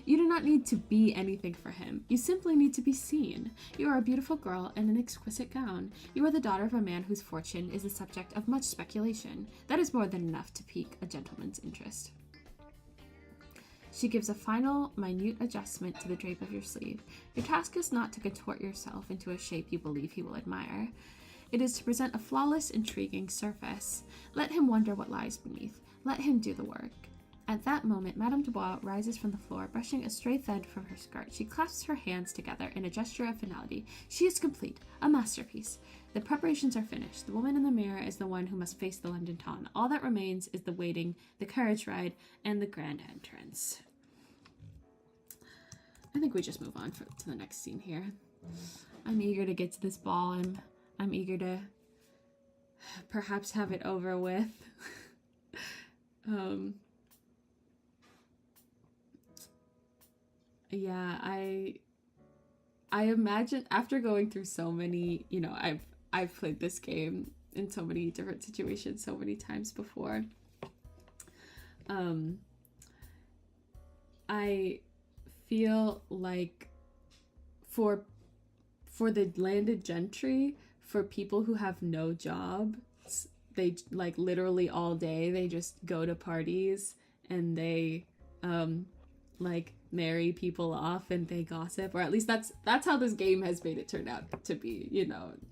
You do not need to be anything for him. You simply need to be seen. You are a beautiful girl in an exquisite gown. You are the daughter of a man whose fortune is the subject of much speculation. That is more than enough to pique a gentleman's interest. She gives a final, minute adjustment to the drape of your sleeve. Your task is not to contort yourself into a shape you believe he will admire. It is to present a flawless, intriguing surface. Let him wonder what lies beneath. Let him do the work. At that moment, Madame Dubois rises from the floor, brushing a stray thread from her skirt. She clasps her hands together in a gesture of finality. She is complete, a masterpiece. The preparations are finished. The woman in the mirror is the one who must face the London Ton. All that remains is the waiting, the carriage ride, and the grand entrance. I think we just move on to the next scene here. I'm eager to get to this ball. I'm eager to perhaps have it over with. Yeah, I imagine after going through so many, I've played this game in so many different situations so many times before. I feel like for the landed gentry, for people who have no job, they like literally all day they just go to parties and they like marry people off and they gossip, or at least that's how this game has made it turn out to be.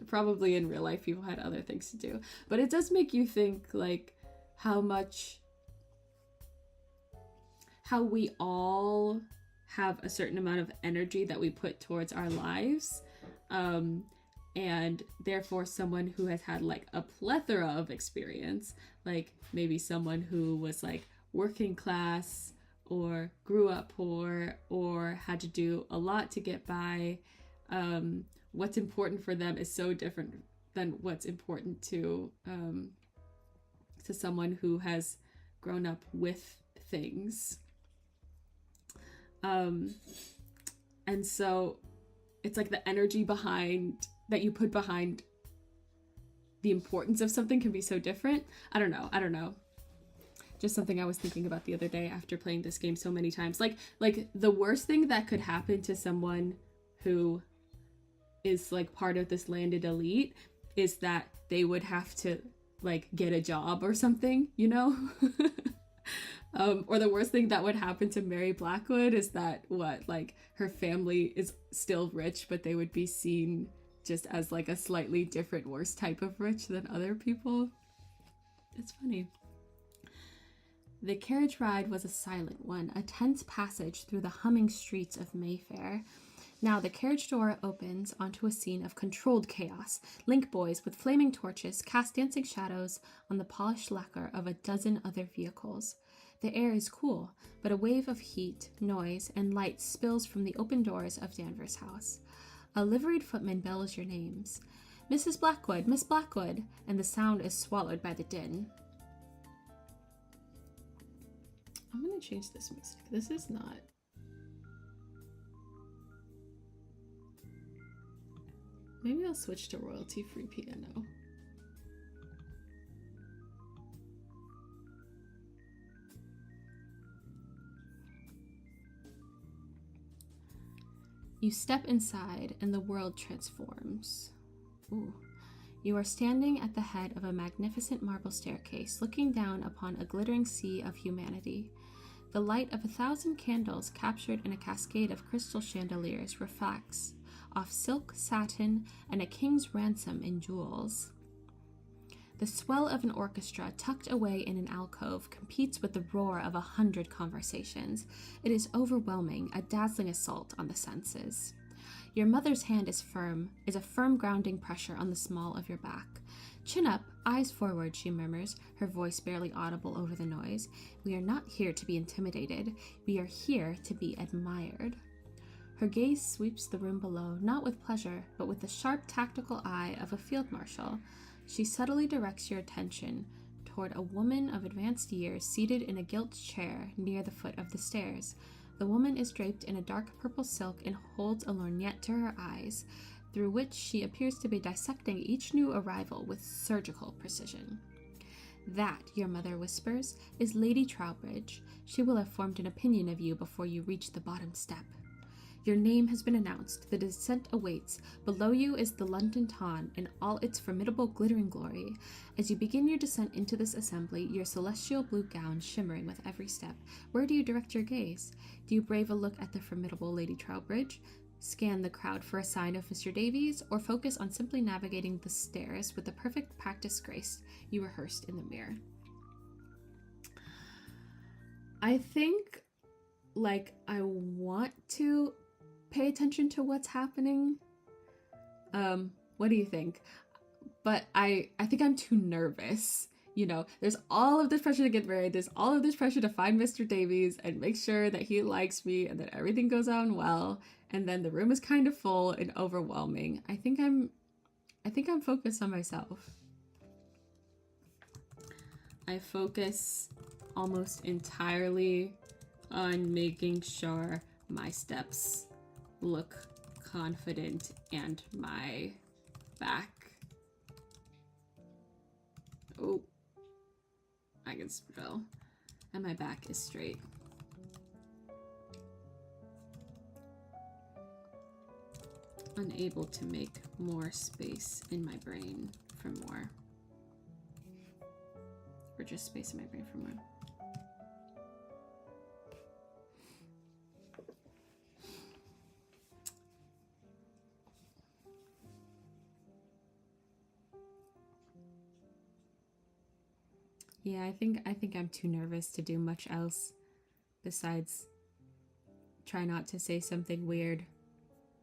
Probably in real life people had other things to do, but it does make you think like how we all have a certain amount of energy that we put towards our lives, and therefore someone who has had like a plethora of experience, like maybe someone who was like working class or grew up poor or had to do a lot to get by. What's important for them is so different than what's important to someone who has grown up with things. And so it's like the energy behind that you put behind the importance of something can be so different. I don't know. Just something I was thinking about the other day after playing this game so many times. Like the worst thing that could happen to someone who is like part of this landed elite is that they would have to like get a job or something, you know? Or the worst thing that would happen to Mary Blackwood is that like her family is still rich, but they would be seen just as like a slightly different, worse type of rich than other people. It's funny. The carriage ride was a silent one, a tense passage through the humming streets of Mayfair. Now the carriage door opens onto a scene of controlled chaos. Link boys with flaming torches cast dancing shadows on the polished lacquer of a dozen other vehicles. The air is cool, but a wave of heat, noise, and light spills from the open doors of Danvers House. A liveried footman bells your names. Mrs. Blackwood, Miss Blackwood, and the sound is swallowed by the din. I'm gonna change this music. This is not... Maybe I'll switch to royalty-free piano. You step inside and the world transforms. Ooh. You are standing at the head of a magnificent marble staircase, looking down upon a glittering sea of humanity. The light of 1,000 candles captured in a cascade of crystal chandeliers reflects off silk, satin, and a king's ransom in jewels. The swell of an orchestra tucked away in an alcove competes with the roar of 100 conversations. It is overwhelming, a dazzling assault on the senses. Your mother's hand is a firm grounding pressure on the small of your back. Chin up, eyes forward, she murmurs, her voice barely audible over the noise. We are not here to be intimidated. We are here to be admired. Her gaze sweeps the room below, not with pleasure, but with the sharp, tactical eye of a field marshal. She subtly directs your attention toward a woman of advanced years seated in a gilt chair near the foot of the stairs. The woman is draped in a dark purple silk and holds a lorgnette to her eyes, through which she appears to be dissecting each new arrival with surgical precision. That, your mother whispers, is Lady Trowbridge. She will have formed an opinion of you before you reach the bottom step. Your name has been announced. The descent awaits. Below you is the London Ton in all its formidable glittering glory. As you begin your descent into this assembly, your celestial blue gown shimmering with every step, where do you direct your gaze? Do you brave a look at the formidable Lady Trowbridge, scan the crowd for a sign of Mr. Davies, or focus on simply navigating the stairs with the perfect practice grace you rehearsed in the mirror? I think, I want to pay attention to what's happening. What do you think? But I think I'm too nervous. You know, there's all of this pressure to get married. There's all of this pressure to find Mr. Davies and make sure that he likes me and that everything goes on well. And then the room is kind of full and overwhelming. I think I'm focused on myself. I focus almost entirely on making sure my steps look confident and my back. Oh, I can spell. And my back is straight. Unable to make more space in my brain for more. Or just space in my brain for more. Yeah, I think I'm too nervous to do much else besides try not to say something weird.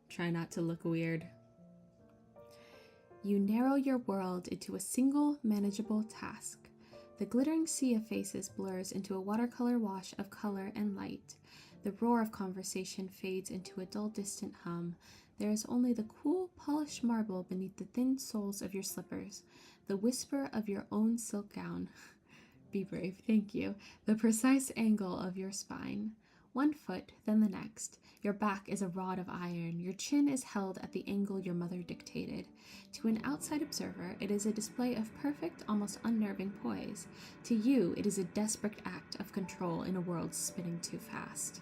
Try not to look weird. You narrow your world into a single manageable task. The glittering sea of faces blurs into a watercolor wash of color and light. The roar of conversation fades into a dull, distant hum. There is only the cool, polished marble beneath the thin soles of your slippers, the whisper of your own silk gown. Be brave, thank you. The precise angle of your spine. One foot, then the next. Your back is a rod of iron. Your chin is held at the angle your mother dictated. To an outside observer, it is a display of perfect, almost unnerving poise. To you, it is a desperate act of control in a world spinning too fast.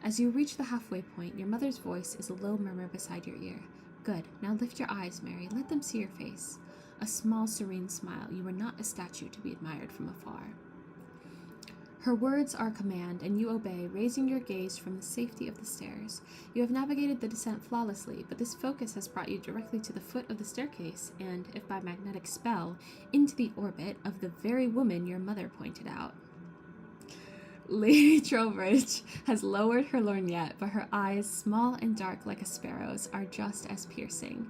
As you reach the halfway point, your mother's voice is a low murmur beside your ear. Good. Now lift your eyes, Mary. Let them see your face. A small, serene smile. You are not a statue to be admired from afar. Her words are command, and you obey, raising your gaze from the safety of the stairs. You have navigated the descent flawlessly, but this focus has brought you directly to the foot of the staircase, and, if by magnetic spell, into the orbit of the very woman your mother pointed out. Lady Trowbridge has lowered her lorgnette, but her eyes, small and dark like a sparrow's, are just as piercing.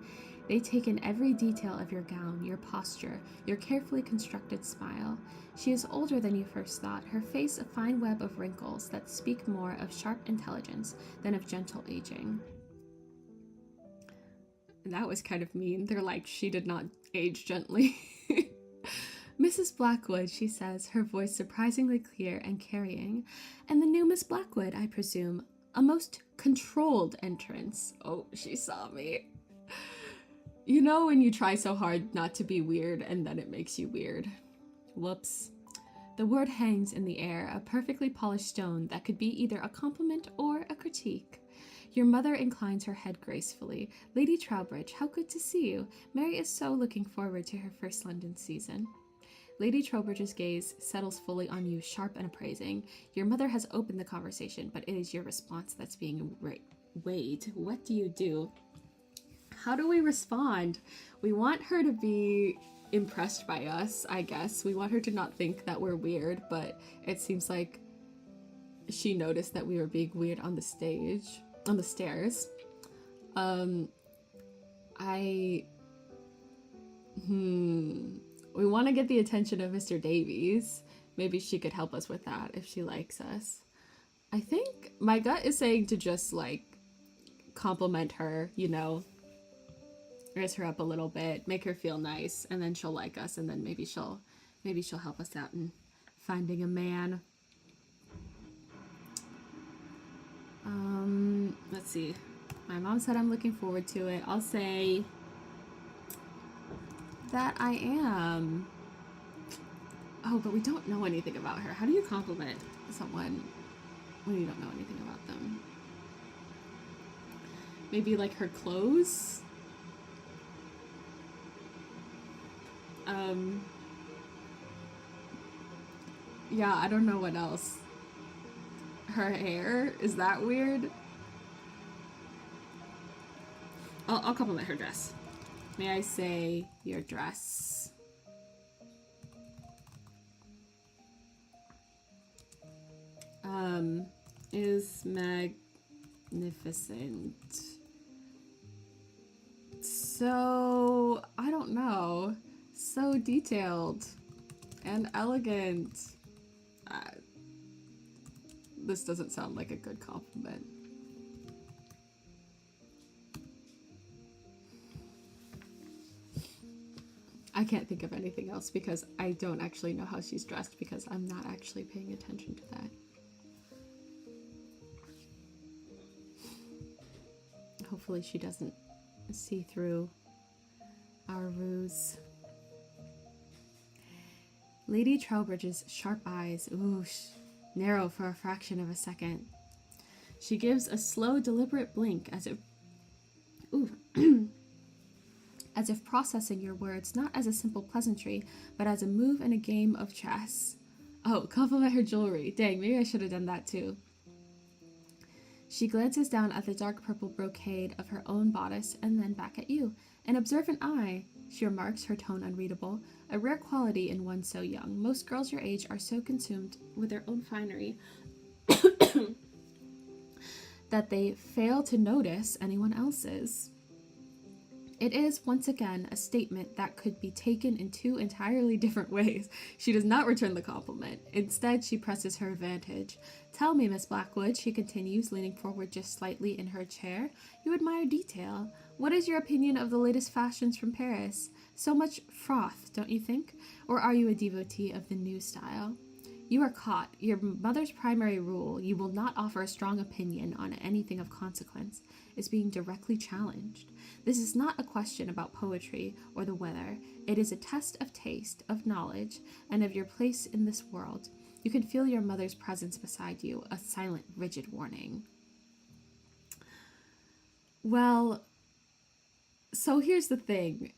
They take in every detail of your gown, your posture, your carefully constructed smile. She is older than you first thought, her face a fine web of wrinkles that speak more of sharp intelligence than of gentle aging. That was kind of mean. They're like, she did not age gently. Mrs. Blackwood, she says, her voice surprisingly clear and carrying. And the new Miss Blackwood, I presume. A most controlled entrance. Oh, she saw me. You know when you try so hard not to be weird and then it makes you weird. Whoops. The word hangs in the air, a perfectly polished stone that could be either a compliment or a critique. Your mother inclines her head gracefully. Lady Trowbridge, how good to see you. Mary is so looking forward to her first London season. Lady Trowbridge's gaze settles fully on you, sharp and appraising. Your mother has opened the conversation, but it is your response that's being weighed. What do you do? How do we respond? We want her to be impressed by us, I guess. We want her to not think that we're weird, but it seems like she noticed that we were being weird on the stairs. We want to get the attention of Mr. Davies. Maybe she could help us with that if she likes us. I think my gut is saying to just, like, compliment her, you know, raise her up a little bit, make her feel nice, and then she'll like us, and then maybe she'll help us out in finding a man. Let's see. My mom said I'm looking forward to it. I'll say that I am. Oh, but we don't know anything about her. How do you compliment someone when you don't know anything about them? Maybe like her clothes? Yeah, I don't know what else. Her hair? Is that weird? I'll compliment her dress. May I say your dress? Is magnificent. So, I don't know. So detailed and elegant. This doesn't sound like a good compliment. I can't think of anything else because I don't actually know how she's dressed because I'm not actually paying attention to that. Hopefully she doesn't see through our ruse. Lady Trowbridge's sharp eyes, narrow for a fraction of a second. She gives a slow, deliberate blink as if processing your words not as a simple pleasantry, but as a move in a game of chess. Oh, compliment her jewelry. Dang, maybe I should have done that too. She glances down at the dark purple brocade of her own bodice and then back at you. An observant eye, she remarks, her tone unreadable, a rare quality in one so young. Most girls your age are so consumed with their own finery that they fail to notice anyone else's. It is, once again, a statement that could be taken in two entirely different ways. She does not return the compliment. Instead, she presses her advantage. Tell me, Miss Blackwood, she continues, leaning forward just slightly in her chair. You admire detail. What is your opinion of the latest fashions from Paris? So much froth, don't you think? Or are you a devotee of the new style? You are caught. Your mother's primary rule, you will not offer a strong opinion on anything of consequence, is being directly challenged. This is not a question about poetry or the weather. It is a test of taste, of knowledge, and of your place in this world. You can feel your mother's presence beside you, a silent, rigid warning. Well, so here's the thing.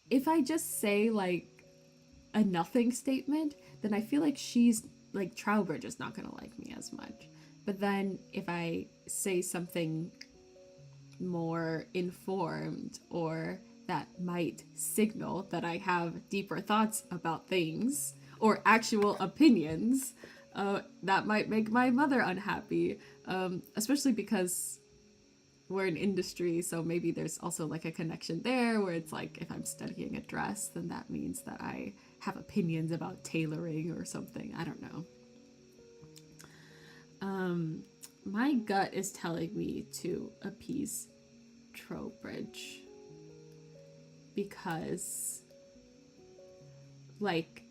If I just say, like, a nothing statement, then I feel like Trowbridge is not going to like me as much. But then if I say something more informed or that might signal that I have deeper thoughts about things or actual opinions, that might make my mother unhappy, especially because we're in industry, so maybe there's also like a connection there where it's like if I'm studying a dress, then that means that I have opinions about tailoring or something. I don't know. My gut is telling me to appease Trowbridge because, like,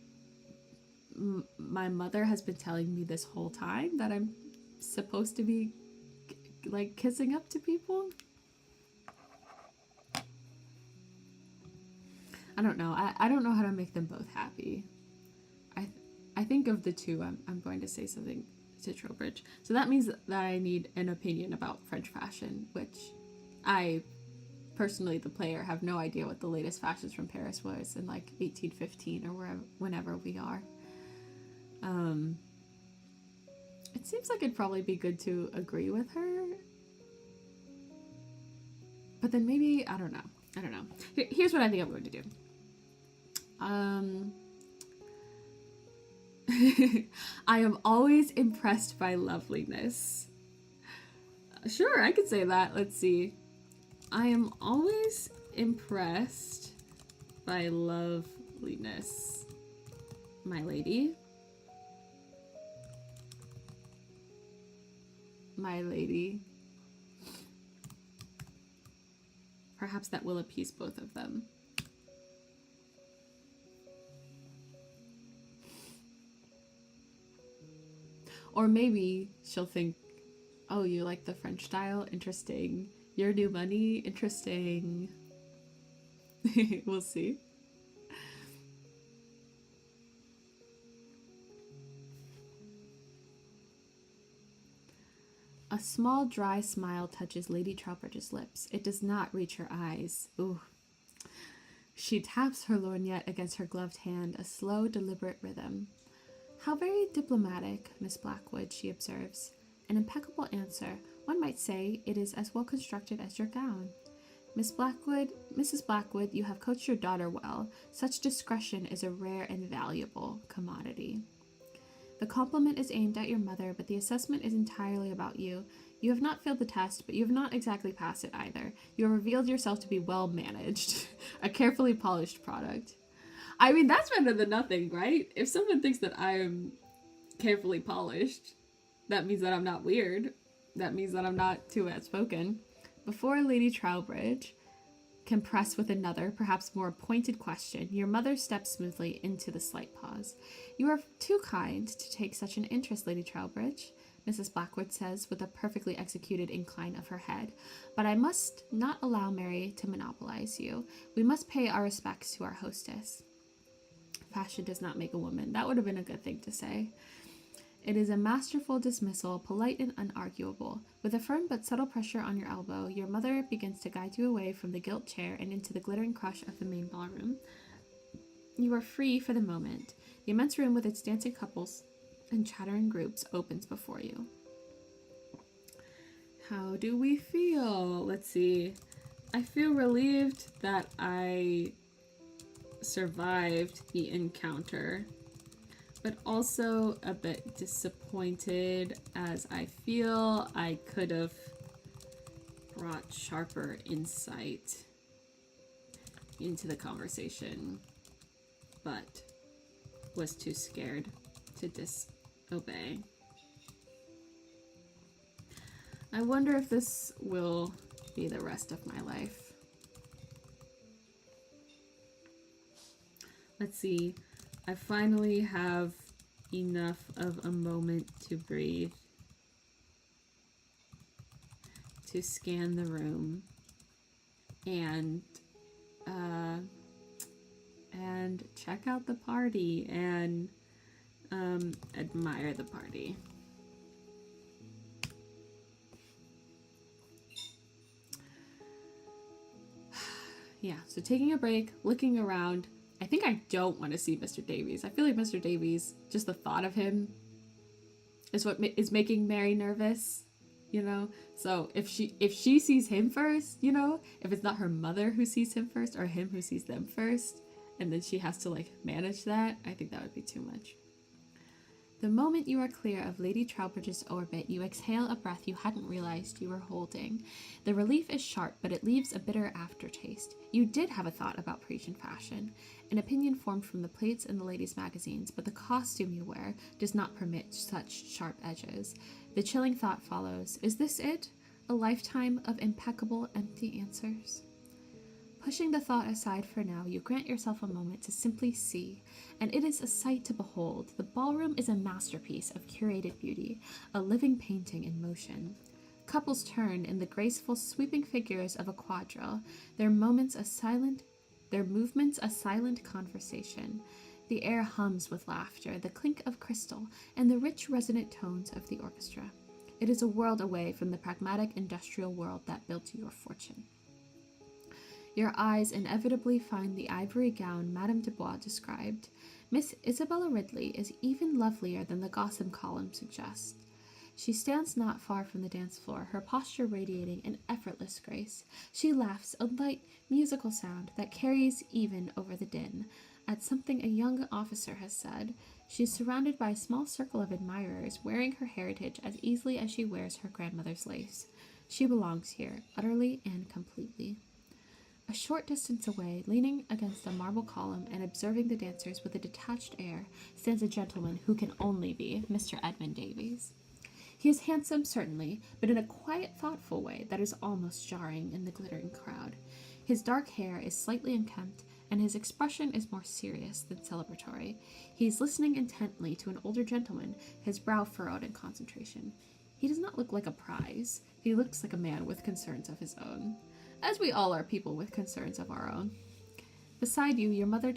my mother has been telling me this whole time that I'm supposed to be like kissing up to people. I don't know. I don't know how to make them both happy. I think of the two, I'm going to say something to Trowbridge. So that means that I need an opinion about French fashion, which I personally, the player, have no idea what the latest fashions from Paris was in like 1815 or whenever we are. It seems like it'd probably be good to agree with her. But then maybe, I don't know. Here's what I think I'm going to do. I am always impressed by loveliness. Sure, I could say that. Let's see. I am always impressed by loveliness, my lady. My lady. Perhaps that will appease both of them. Or maybe she'll think, oh, you like the French style? Interesting. Your new money? Interesting. We'll see. A small, dry smile touches Lady Trowbridge's lips. It does not reach her eyes. Ooh. She taps her lorgnette against her gloved hand, a slow, deliberate rhythm. How very diplomatic, Miss Blackwood, she observes. An impeccable answer. One might say it is as well constructed as your gown. Mrs. Blackwood, you have coached your daughter well. Such discretion is a rare and valuable commodity. The compliment is aimed at your mother, but the assessment is entirely about you. You have not failed the test, but you have not exactly passed it either. You have revealed yourself to be well managed, a carefully polished product. I mean, that's better than nothing, right? If someone thinks that I'm carefully polished, that means that I'm not weird. That means that I'm not too outspoken. Before Lady Trowbridge can press with another, perhaps more pointed question, your mother steps smoothly into the slight pause. You are too kind to take such an interest, Lady Trowbridge, Mrs. Blackwood says with a perfectly executed incline of her head. But I must not allow Mary to monopolize you. We must pay our respects to our hostess. Fashion does not make a woman. That would have been a good thing to say. It is a masterful dismissal, polite and unarguable. With a firm but subtle pressure on your elbow, your mother begins to guide you away from the gilt chair and into the glittering crush of the main ballroom. You are free for the moment. The immense room with its dancing couples and chattering groups opens before you. How do we feel? Let's see. I feel relieved that I survived the encounter, but also a bit disappointed as I feel I could have brought sharper insight into the conversation, but was too scared to disobey. I wonder if this will be the rest of my life. Let's see. I finally have enough of a moment to breathe, to scan the room, and check out the party and admire the party. Yeah, so taking a break, looking around. I think I don't want to see Mr. Davies. I feel like Mr. Davies, just the thought of him is what is making Mary nervous, you know? So if she sees him first, you know, if it's not her mother who sees him first or him who sees them first, and then she has to like manage that, I think that would be too much. The moment you are clear of Lady Trowbridge's orbit, you exhale a breath you hadn't realized you were holding. The relief is sharp, but it leaves a bitter aftertaste. You did have a thought about Parisian fashion, an opinion formed from the plates in the ladies' magazines, but the costume you wear does not permit such sharp edges. The chilling thought follows, is this it? A lifetime of impeccable, empty answers? Pushing the thought aside for now, you grant yourself a moment to simply see, and it is a sight to behold. The ballroom is a masterpiece of curated beauty, a living painting in motion. Couples turn in the graceful, sweeping figures of a quadrille, their movements a silent conversation. The air hums with laughter, the clink of crystal, and the rich, resonant tones of the orchestra. It is a world away from the pragmatic, industrial world that built your fortune. Your eyes inevitably find the ivory gown Madame de Bois described. Miss Isabella Ridley is even lovelier than the gossip column suggests. She stands not far from the dance floor, her posture radiating an effortless grace. She laughs, a light, musical sound that carries even over the din. At something a young officer has said, she is surrounded by a small circle of admirers, wearing her heritage as easily as she wears her grandmother's lace. She belongs here, utterly and completely. A short distance away, leaning against a marble column and observing the dancers with a detached air, stands a gentleman who can only be Mr. Edmund Davies. He is handsome, certainly, but in a quiet, thoughtful way that is almost jarring in the glittering crowd. His dark hair is slightly unkempt, and his expression is more serious than celebratory. He is listening intently to an older gentleman, his brow furrowed in concentration. He does not look like a prize. He looks like a man with concerns of his own. As we all are people with concerns of our own. Beside you, your mother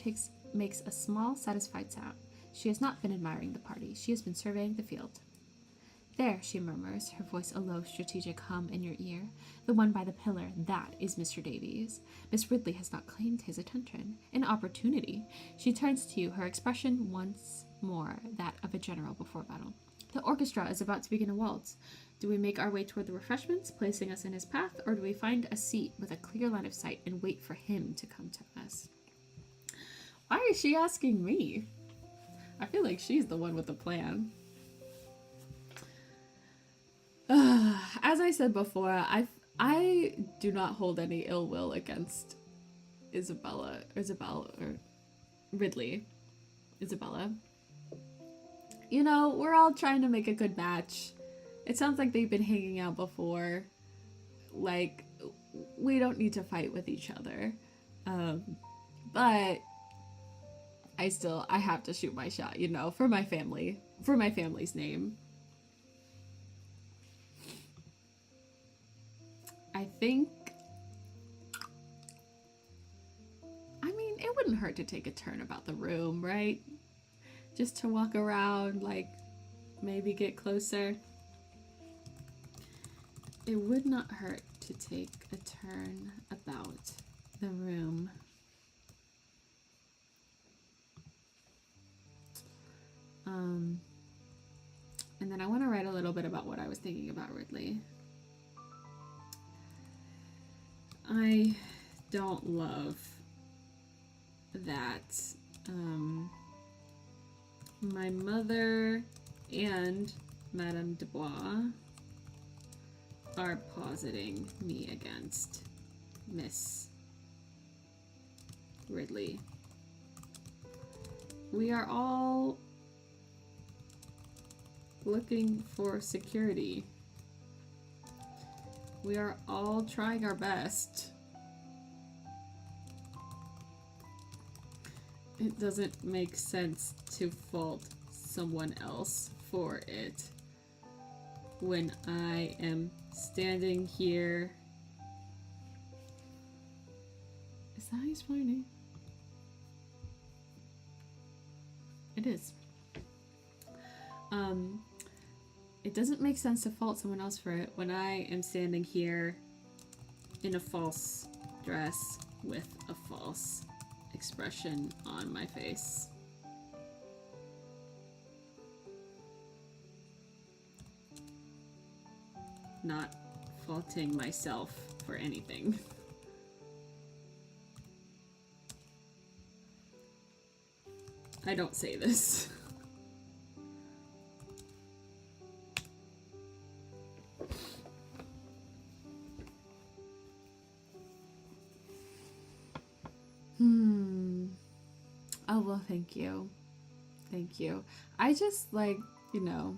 makes a small, satisfied sound. She has not been admiring the party. She has been surveying the field. There, she murmurs, her voice a low, strategic hum in your ear. The one by the pillar, that is Mr. Davies. Miss Ridley has not claimed his attention. An opportunity. She turns to you, her expression once more that of a general before battle. The orchestra is about to begin a waltz. Do we make our way toward the refreshments, placing us in his path, or do we find a seat with a clear line of sight and wait for him to come to us? Why is she asking me? I feel like she's the one with the plan. As I said before, I do not hold any ill will against Ridley. Isabella. You know, we're all trying to make a good match. It sounds like they've been hanging out before. Like, we don't need to fight with each other. But I have to shoot my shot, you know, for my family. For my family's name. I think... I mean, it wouldn't hurt to take a turn about the room, right? Just to walk around, like, maybe get closer. It would not hurt to take a turn about the room. And then I want to write a little bit about what I was thinking about Ridley. I don't love that my mother and Madame de Bois are positing me against Miss Ridley. We are all looking for security. We are all trying our best. It doesn't make sense to fault someone else for it when I am standing here. Is that how you spell your name? It is. It doesn't make sense to fault someone else for it when I am standing here in a false dress with a false expression on my face. Not faulting myself for anything. I don't say this. Oh, well, thank you. Thank you. I just, like, you know,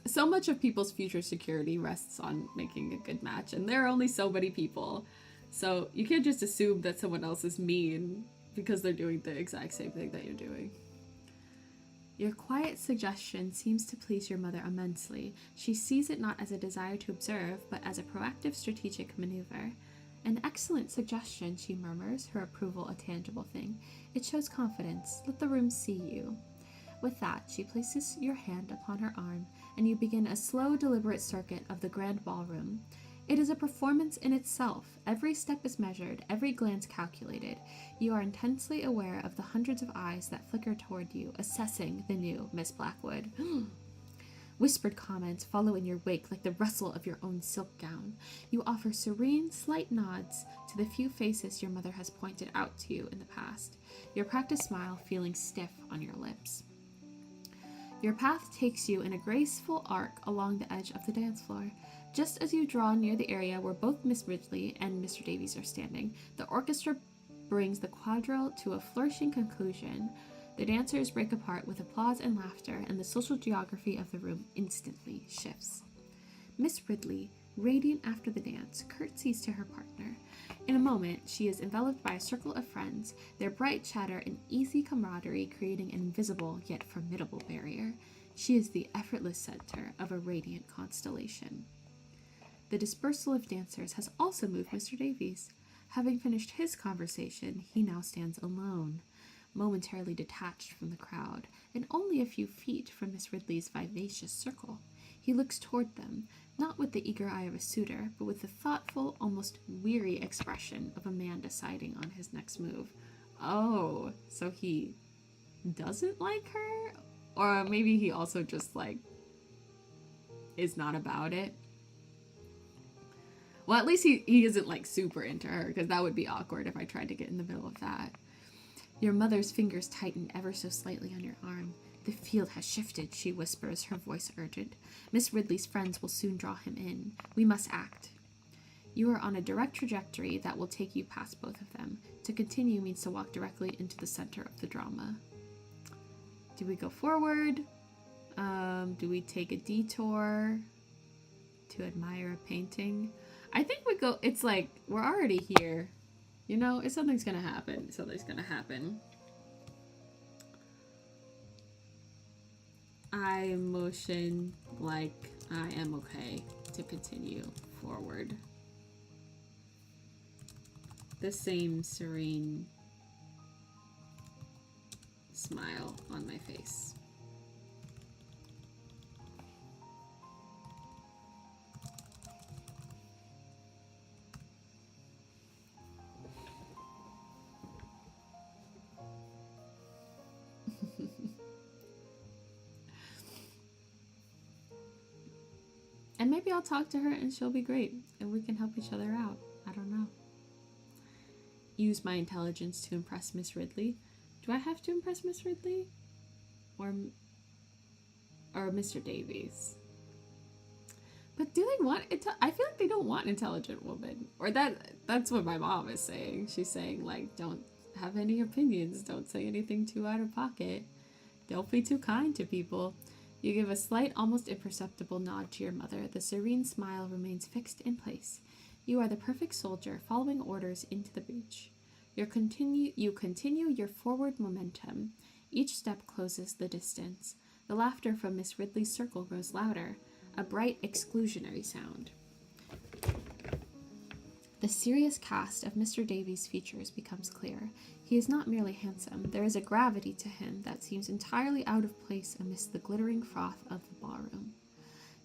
so much of people's future security rests on making a good match, and there are only so many people. So you can't just assume that someone else is mean because they're doing the exact same thing that you're doing. Your quiet suggestion seems to please your mother immensely. She sees it not as a desire to observe, but as a proactive strategic maneuver. An excellent suggestion, she murmurs, her approval a tangible thing. It shows confidence. Let the room see you. With that, she places your hand upon her arm, and you begin a slow, deliberate circuit of the grand ballroom. It is a performance in itself. Every step is measured, every glance calculated. You are intensely aware of the hundreds of eyes that flicker toward you, assessing the new Miss Blackwood. Whispered comments follow in your wake like the rustle of your own silk gown. You offer serene, slight nods to the few faces your mother has pointed out to you in the past, your practiced smile feeling stiff on your lips. Your path takes you in a graceful arc along the edge of the dance floor. Just as you draw near the area where both Miss Ridley and Mr. Davies are standing, the orchestra brings the quadrille to a flourishing conclusion. The dancers break apart with applause and laughter, and the social geography of the room instantly shifts. Miss Ridley, radiant after the dance, curtsies to her partner. In a moment, she is enveloped by a circle of friends, their bright chatter and easy camaraderie creating an invisible yet formidable barrier. She is the effortless center of a radiant constellation. The dispersal of dancers has also moved Mr. Davies. Having finished his conversation, he now stands alone, momentarily detached from the crowd, and only a few feet from Miss Ridley's vivacious circle. He looks toward them, not with the eager eye of a suitor, but with the thoughtful, almost weary expression of a man deciding on his next move. Oh, so he doesn't like her? Or maybe he also just, like, is not about it? Well, at least he isn't, like, super into her, because that would be awkward if I tried to get in the middle of that. Your mother's fingers tighten ever so slightly on your arm. The field has shifted, she whispers, her voice urgent. Miss Ridley's friends will soon draw him in. We must act. You are on a direct trajectory that will take you past both of them. To continue means to walk directly into the center of the drama. Do we go forward? Do we take a detour to admire a painting? I think we go, it's like, we're already here. You know, if something's gonna happen, something's gonna happen. I motion like I am okay to continue forward. The same serene smile on my face. And maybe I'll talk to her and she'll be great and we can help each other out. I don't know. Use my intelligence to impress Miss Ridley. Do I have to impress Miss Ridley? Or Mr. Davies? But do they want it? I feel like they don't want intelligent women. Or that's what my mom is saying. She's saying, like, don't have any opinions. Don't say anything too out of pocket. Don't be too kind to people. You give a slight, almost imperceptible nod to your mother. The serene smile remains fixed in place. You are the perfect soldier, following orders into the breach. You continue your forward momentum. Each step closes the distance. The laughter from Miss Ridley's circle grows louder, a bright exclusionary sound. The serious cast of Mr. Davies' features becomes clear. He is not merely handsome. There is a gravity to him that seems entirely out of place amidst the glittering froth of the ballroom.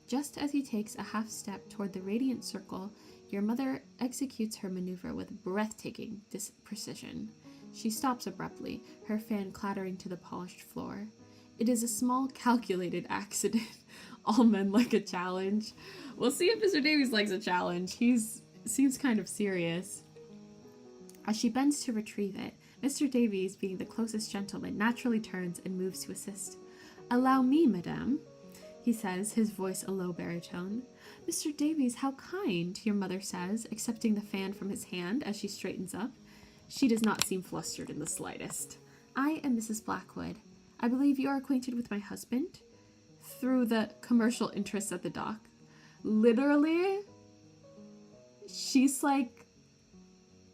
Just as he takes a half step toward the radiant circle, your mother executes her maneuver with breathtaking precision. She stops abruptly, her fan clattering to the polished floor. It is a small, calculated accident. All men like a challenge. We'll see if Mr. Davies likes a challenge. Seems kind of serious. As she bends to retrieve it, Mr. Davies, being the closest gentleman, naturally turns and moves to assist. "Allow me, madame," he says, his voice a low baritone. "Mr. Davies, how kind," your mother says, accepting the fan from his hand as she straightens up. She does not seem flustered in the slightest. "I am Mrs. Blackwood. I believe you are acquainted with my husband?" Through the commercial interests at the dock. Literally, she's like,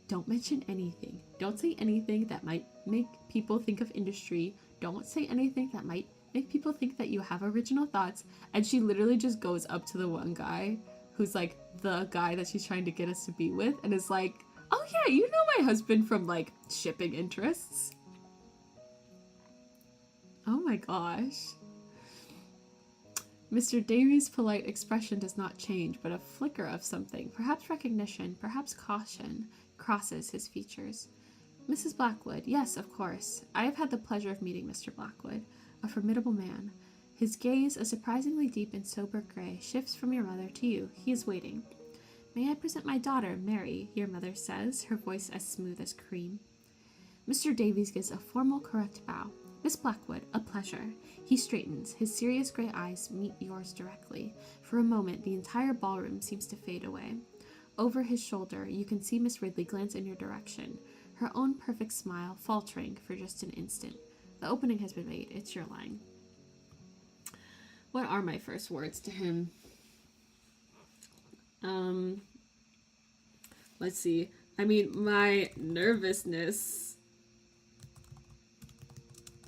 don't mention anything. Don't say anything that might make people think of industry. Don't say anything that might make people think that you have original thoughts. And she literally just goes up to the one guy who's like the guy that she's trying to get us to be with and is like, "Oh yeah, you know my husband from like shipping interests." Oh my gosh. Mr. Davies' polite expression does not change, but a flicker of something, perhaps recognition, perhaps caution, crosses his features. "Mrs. Blackwood, yes, of course. I have had the pleasure of meeting Mr. Blackwood, a formidable man." His gaze, a surprisingly deep and sober gray, shifts from your mother to you. He is waiting. "May I present my daughter, Mary," your mother says, her voice as smooth as cream. Mr. Davies gives a formal, correct bow. "Miss Blackwood, a pleasure." He straightens. His serious gray eyes meet yours directly. For a moment, the entire ballroom seems to fade away. Over his shoulder, you can see Miss Ridley glance in your direction, her own perfect smile faltering for just an instant. The opening has been made. It's your line. What are my first words to him? Let's see. I mean, my nervousness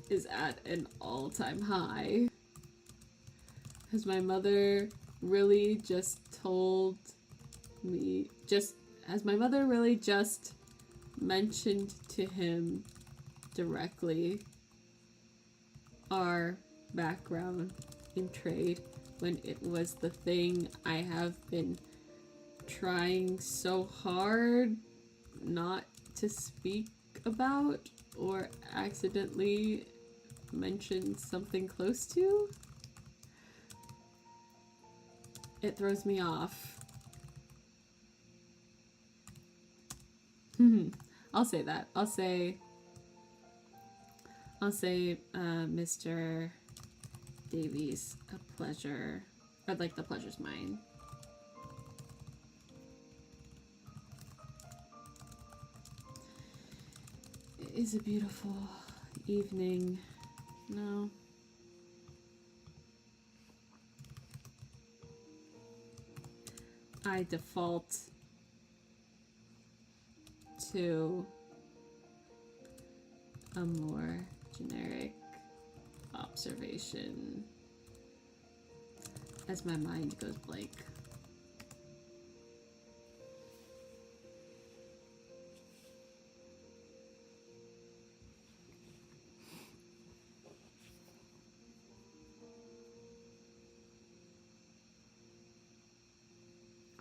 is at an all-time high. Has my mother really just told me, has my mother really just mentioned to him directly our background in trade when it was the thing I have been trying so hard not to speak about or accidentally mention something close to? It throws me off. I'll say that. I'll say, Mr. Davies, a pleasure. I'd like the pleasure's mine. It is a beautiful evening. No. I default to a more generic observation as my mind goes blank.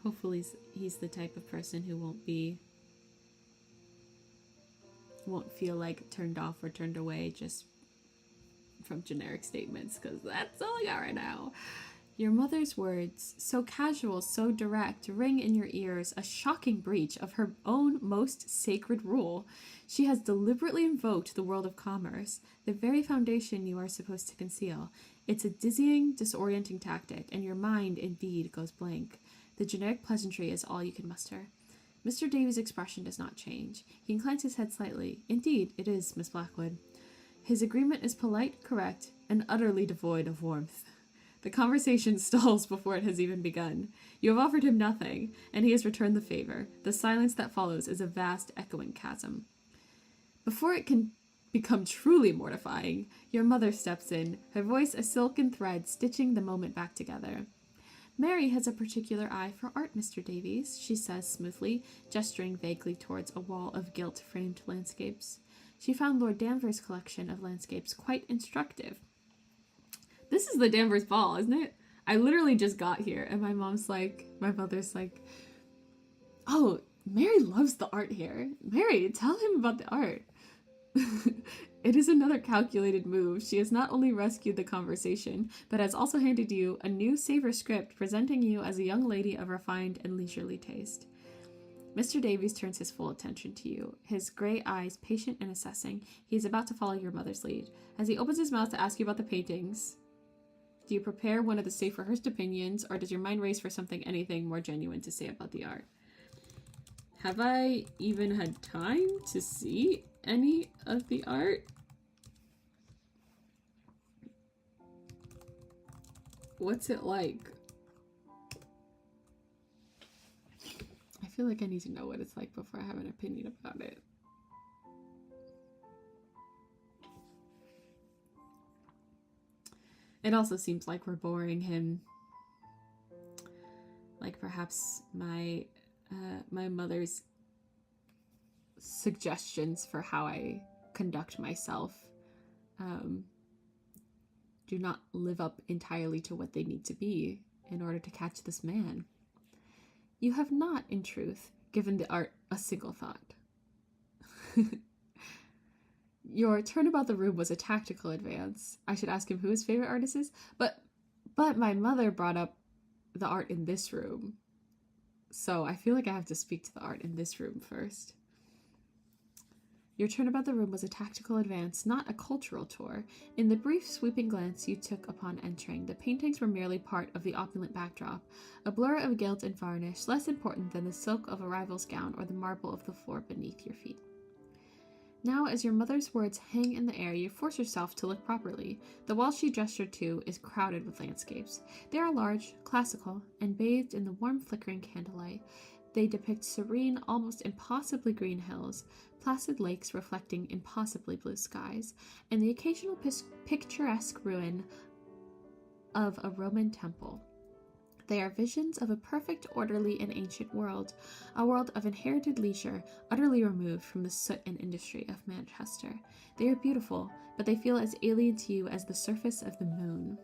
Hopefully he's the type of person who won't feel like turned off or turned away just from generic statements, because that's all I got right now. Your mother's words, so casual, so direct, ring in your ears, a shocking breach of her own most sacred rule. She has deliberately invoked the world of commerce, the very foundation you are supposed to conceal, It's a dizzying, disorienting tactic, and your mind, indeed, goes blank. The generic pleasantry is all you can muster. Mr. Davies' expression does not change. He inclines his head slightly. Indeed, it is, Miss Blackwood. His agreement is polite, correct, and utterly devoid of warmth. The conversation stalls before it has even begun. You have offered him nothing, and he has returned the favor. The silence that follows is a vast, echoing chasm. Before it can become truly mortifying, your mother steps in, her voice a silken thread stitching the moment back together. Mary has a particular eye for art, Mr. Davies, she says smoothly, gesturing vaguely towards a wall of gilt-framed landscapes. She found Lord Danvers' collection of landscapes quite instructive. This is the Danvers Ball, isn't it? I literally just got here, and my mother's like, oh, Mary loves the art here. Mary, tell him about the art. It is another calculated move. She has not only rescued the conversation, but has also handed you a new Savor script presenting you as a young lady of refined and leisurely taste. Mr. Davies turns his full attention to you, his gray eyes patient and assessing. He is about to follow your mother's lead. As he opens his mouth to ask you about the paintings, do you prepare one of the safe rehearsed opinions, or does your mind race for anything more genuine to say about the art? Have I even had time to see any of the art? What's it like? I feel like I need to know what it's like before I have an opinion about it. It also seems like we're boring him. Like perhaps my mother's suggestions for how I conduct myself do not live up entirely to what they need to be in order to catch this man. You have not, in truth, given the art a single thought. Your turnabout the room was a tactical advance. I should ask him who his favorite artist is, but my mother brought up the art in this room. So I feel like I have to speak to the art in this room first. Your turnabout the room was a tactical advance, not a cultural tour. In the brief, sweeping glance you took upon entering, the paintings were merely part of the opulent backdrop, a blur of gilt and varnish, less important than the silk of a rival's gown or the marble of the floor beneath your feet. Now, as your mother's words hang in the air, you force yourself to look properly. The wall she gestured to is crowded with landscapes. They are large, classical, and bathed in the warm, flickering candlelight. They depict serene, almost impossibly green hills, placid lakes reflecting impossibly blue skies, and the occasional picturesque ruin of a Roman temple. They are visions of a perfect, orderly, and ancient world, a world of inherited leisure, utterly removed from the soot and industry of Manchester. They are beautiful, but they feel as alien to you as the surface of the moon.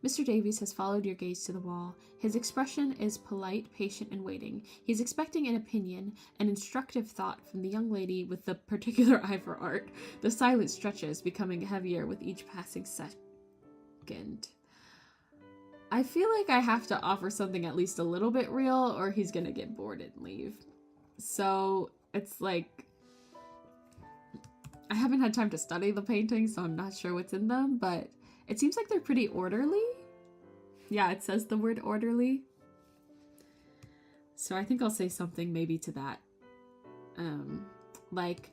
Mr. Davies has followed your gaze to the wall. His expression is polite, patient, and waiting. He's expecting an opinion, an instructive thought from the young lady with the particular eye for art. The silence stretches, becoming heavier with each passing second. I feel like I have to offer something at least a little bit real, or he's gonna get bored and leave. So it's like, I haven't had time to study the paintings, so I'm not sure what's in them, but it seems like they're pretty orderly. Yeah, it says the word orderly. So I think I'll say something maybe to that. Like,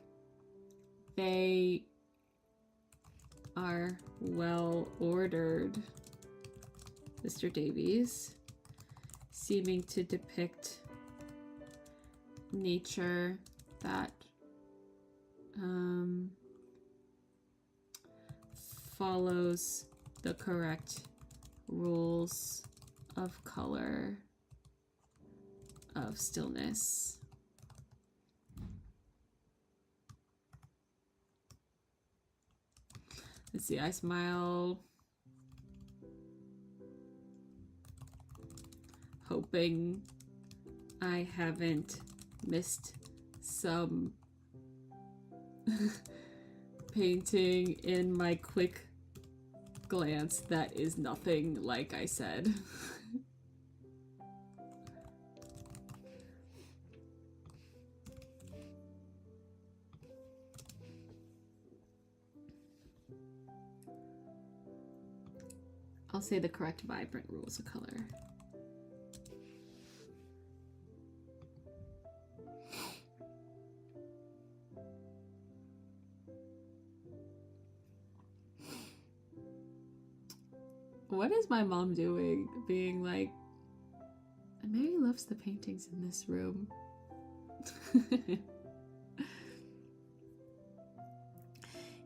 they are well ordered, Mr. Davies, seeming to depict nature that follows the correct rules of color, of stillness. Let's see, I smile, hoping I haven't missed some painting in my quick glance that is nothing like I said. I'll say the correct vibrant rules of color. What is my mom doing? Being like, Mary loves the paintings in this room.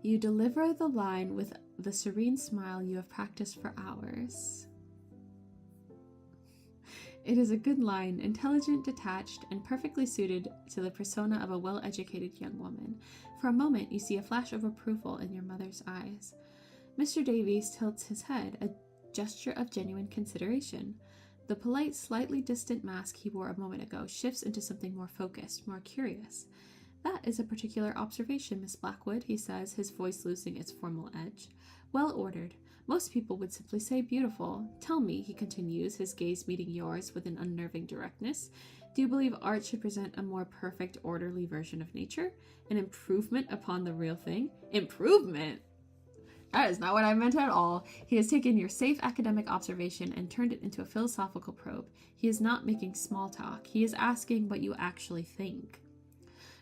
You deliver the line with the serene smile you have practiced for hours. It is a good line, intelligent, detached, and perfectly suited to the persona of a well-educated young woman. For a moment, you see a flash of approval in your mother's eyes. Mr. Davies tilts his head, a gesture of genuine consideration. The polite, slightly distant mask he wore a moment ago shifts into something more focused, more curious. That is a particular observation, Miss Blackwood, he says, his voice losing its formal edge. Well ordered. Most people would simply say beautiful. Tell me, he continues, his gaze meeting yours with an unnerving directness, do you believe art should present a more perfect, orderly version of nature? An improvement upon the real thing? Improvement? That is not what I meant at all. He has taken your safe academic observation and turned it into a philosophical probe. He is not making small talk. He is asking what you actually think.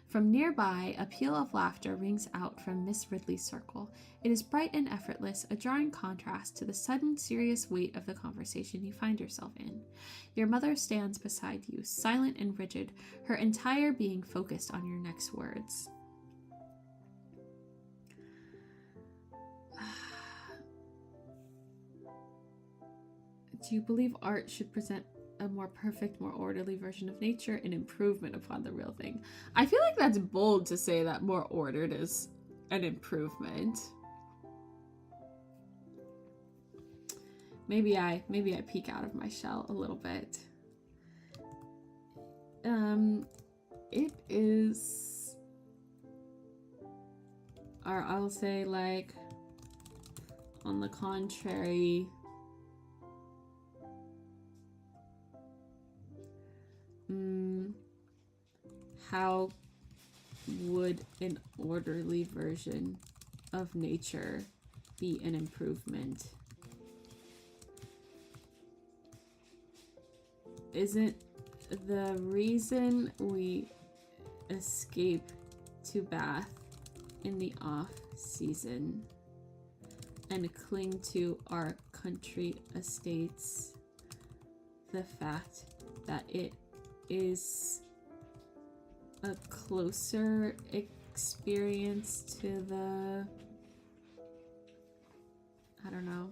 From nearby, a peal of laughter rings out from Miss Ridley's circle. It is bright and effortless, a jarring contrast to the sudden, serious weight of the conversation you find yourself in. Your mother stands beside you, silent and rigid, her entire being focused on your next words. Do you believe art should present a more perfect, more orderly version of nature, an improvement upon the real thing? I feel like that's bold to say that more ordered is an improvement. Maybe I peek out of my shell a little bit. It is, or I'll say like, on the contrary, how would an orderly version of nature be an improvement? Isn't the reason we escape to Bath in the off season and cling to our country estates the fact that it is a closer experience to the, I don't know,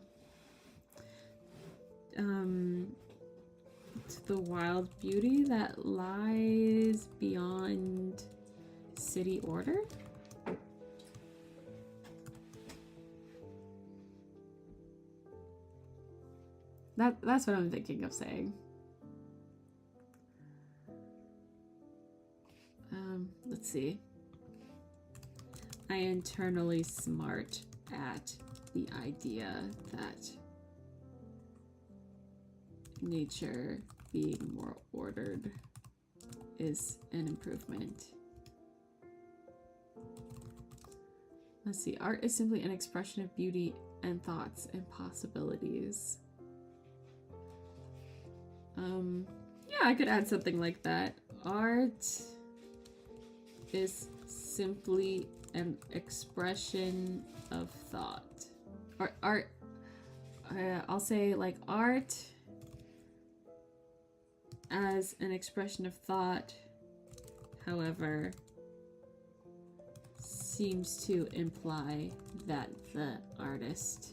to the wild beauty that lies beyond city order? That's what I'm thinking of saying. Let's see. I internally smart at the idea that nature being more ordered is an improvement. Let's see. Art is simply an expression of beauty and thoughts and possibilities. Yeah, I could add something like that. Art is simply an expression of thought. Or art, I'll say like art as an expression of thought, however, seems to imply that the artist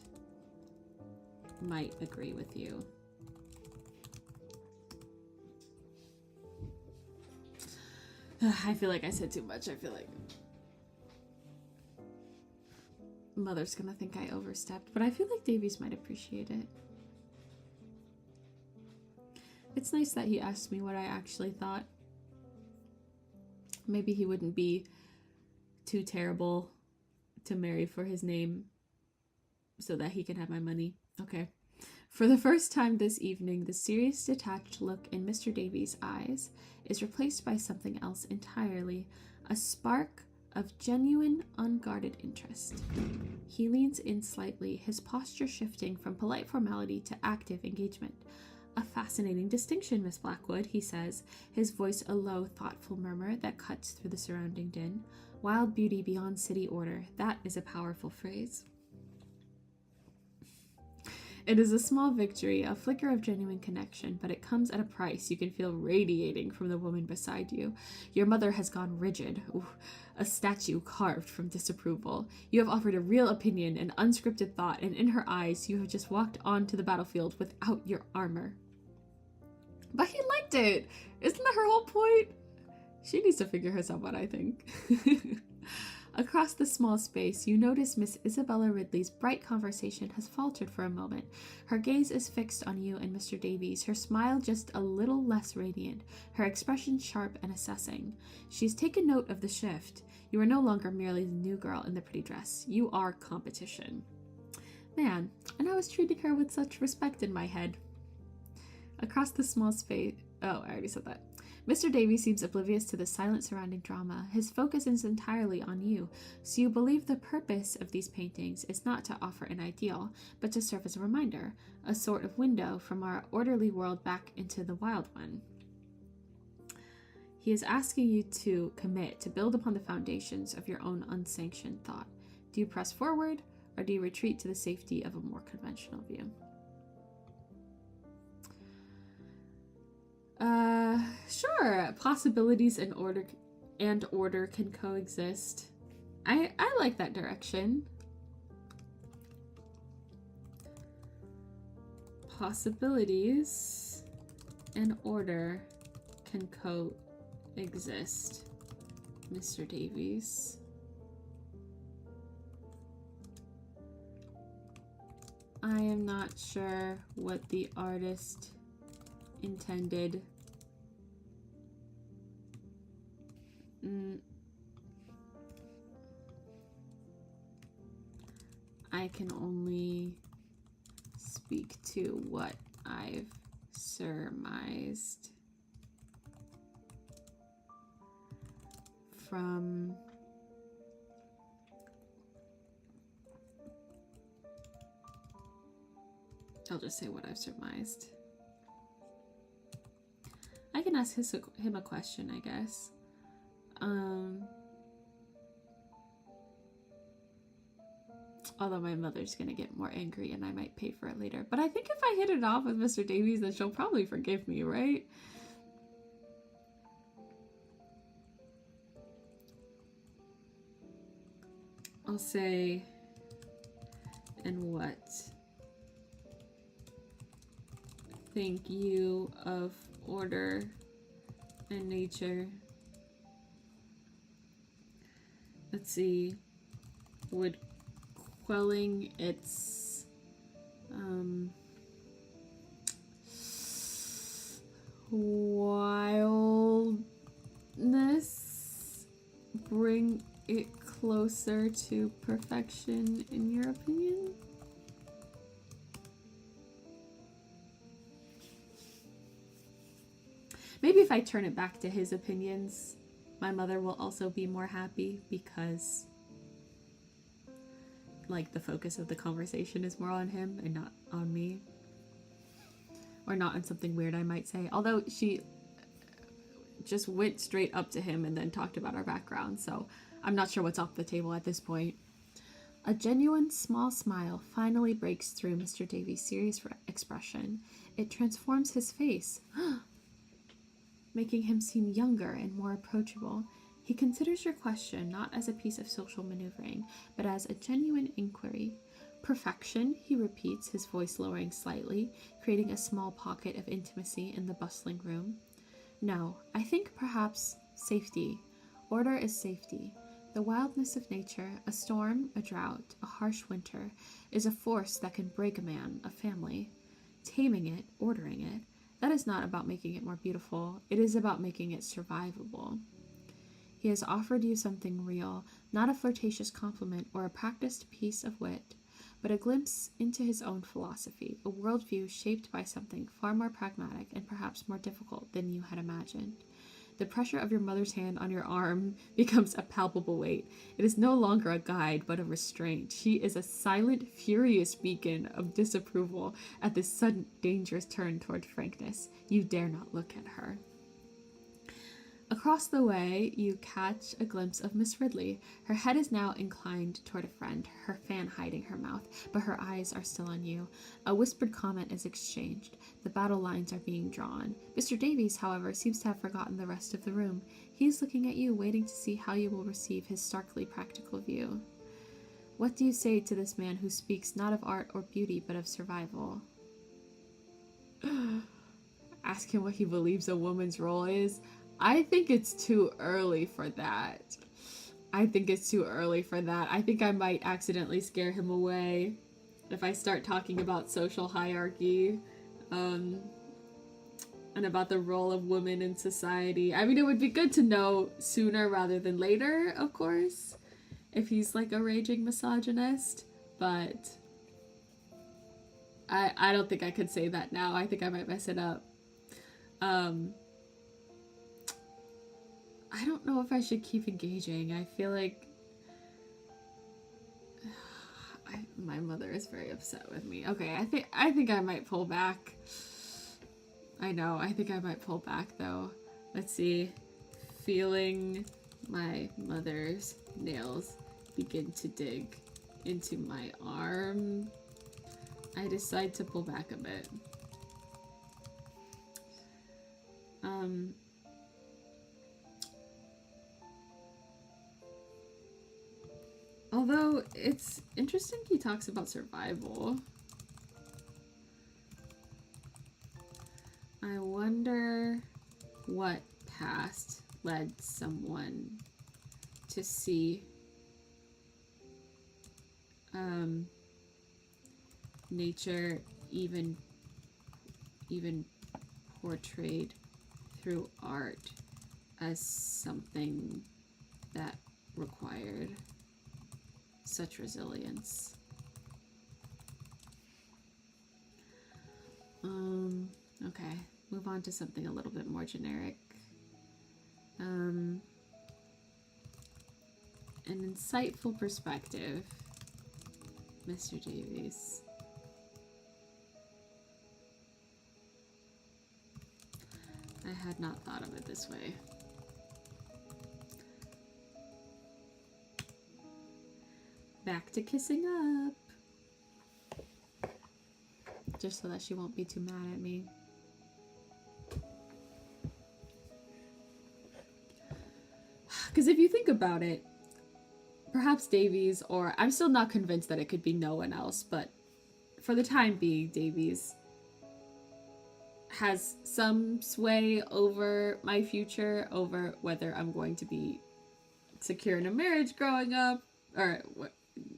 might agree with you. I feel like I said too much. I feel like Mother's gonna think I overstepped, but I feel like Davies might appreciate it. It's nice that he asked me what I actually thought. Maybe he wouldn't be too terrible to marry for his name so that he can have my money. Okay. For the first time this evening, the serious, detached look in Mr. Davies' eyes is replaced by something else entirely. A spark of genuine, unguarded interest. He leans in slightly, his posture shifting from polite formality to active engagement. A fascinating distinction, Miss Blackwood, he says, his voice a low, thoughtful murmur that cuts through the surrounding din. Wild beauty beyond city order, that is a powerful phrase. It is a small victory, a flicker of genuine connection, but it comes at a price you can feel radiating from the woman beside you. Your mother has gone rigid, a statue carved from disapproval. You have offered a real opinion, an unscripted thought, and in her eyes you have just walked onto the battlefield without your armor. But he liked it! Isn't that her whole point? She needs to figure herself out, I think. Across the small space, you notice Miss Isabella Ridley's bright conversation has faltered for a moment. Her gaze is fixed on you and Mr. Davies, her smile just a little less radiant, her expression sharp and assessing. She's taken note of the shift. You are no longer merely the new girl in the pretty dress. You are competition. Man, and I was treating her with such respect in my head. Across the small space... Oh, I already said that. Mr. Davies seems oblivious to the silent surrounding drama. His focus is entirely on you, so you believe the purpose of these paintings is not to offer an ideal, but to serve as a reminder, a sort of window from our orderly world back into the wild one. He is asking you to commit, to build upon the foundations of your own unsanctioned thought. Do you press forward, or do you retreat to the safety of a more conventional view? Sure. Possibilities and order can coexist. I like that direction. Possibilities and order can coexist, Mr. Davies. I am not sure what the artist intended. I can only speak to what I've surmised from I'll just say what I've surmised. I can ask him a question, I guess. Although my mother's gonna get more angry and I might pay for it later. But I think if I hit it off with Mr. Davies, then she'll probably forgive me, right? I'll say, and what think you of order and nature? Let's see, would quelling its wildness bring it closer to perfection, in your opinion? Maybe if I turn it back to his opinions, my mother will also be more happy, because like the focus of the conversation is more on him and not on me, or not on something weird I might say, although she just went straight up to him and then talked about our background, so I'm not sure what's off the table at this point. A genuine small smile finally breaks through Mr. Davies' serious expression. It transforms his face, making him seem younger and more approachable. He considers your question not as a piece of social maneuvering, but as a genuine inquiry. Perfection, he repeats, his voice lowering slightly, creating a small pocket of intimacy in the bustling room. No, I think perhaps safety. Order is safety. The wildness of nature, a storm, a drought, a harsh winter, is a force that can break a man, a family. Taming it, ordering it, that is not about making it more beautiful. It is about making it survivable. He has offered you something real, not a flirtatious compliment or a practiced piece of wit, but a glimpse into his own philosophy, a worldview shaped by something far more pragmatic and perhaps more difficult than you had imagined. The pressure of your mother's hand on your arm becomes a palpable weight. It is no longer a guide, but a restraint. She is a silent, furious beacon of disapproval at this sudden, dangerous turn toward frankness. You dare not look at her. Across the way, you catch a glimpse of Miss Ridley. Her head is now inclined toward a friend, her fan hiding her mouth, but her eyes are still on you. A whispered comment is exchanged. The battle lines are being drawn. Mr. Davies, however, seems to have forgotten the rest of the room. He is looking at you, waiting to see how you will receive his starkly practical view. What do you say to this man who speaks not of art or beauty, but of survival? Ask him what he believes a woman's role is. I think it's too early for that. I think I might accidentally scare him away if I start talking about social hierarchy, and about the role of women in society. I mean, it would be good to know sooner rather than later, of course, if he's like a raging misogynist, but I don't think I could say that now. I think I might mess it up. I don't know if I should keep engaging. I feel like my mother is very upset with me. Okay, I think I might pull back. I know, I think I might pull back though. Let's see. Feeling my mother's nails begin to dig into my arm, I decide to pull back a bit. Although, it's interesting he talks about survival. I wonder what past led someone to see nature even portrayed through art as something that required such resilience. Okay, move on to something a little bit more generic. An insightful perspective, Mr. Davies. I had not thought of it this way. Back to kissing up. Just so that she won't be too mad at me. Because if you think about it, perhaps Davies, or I'm still not convinced that it could be no one else, but for the time being, Davies has some sway over my future, over whether I'm going to be secure in a marriage growing up, or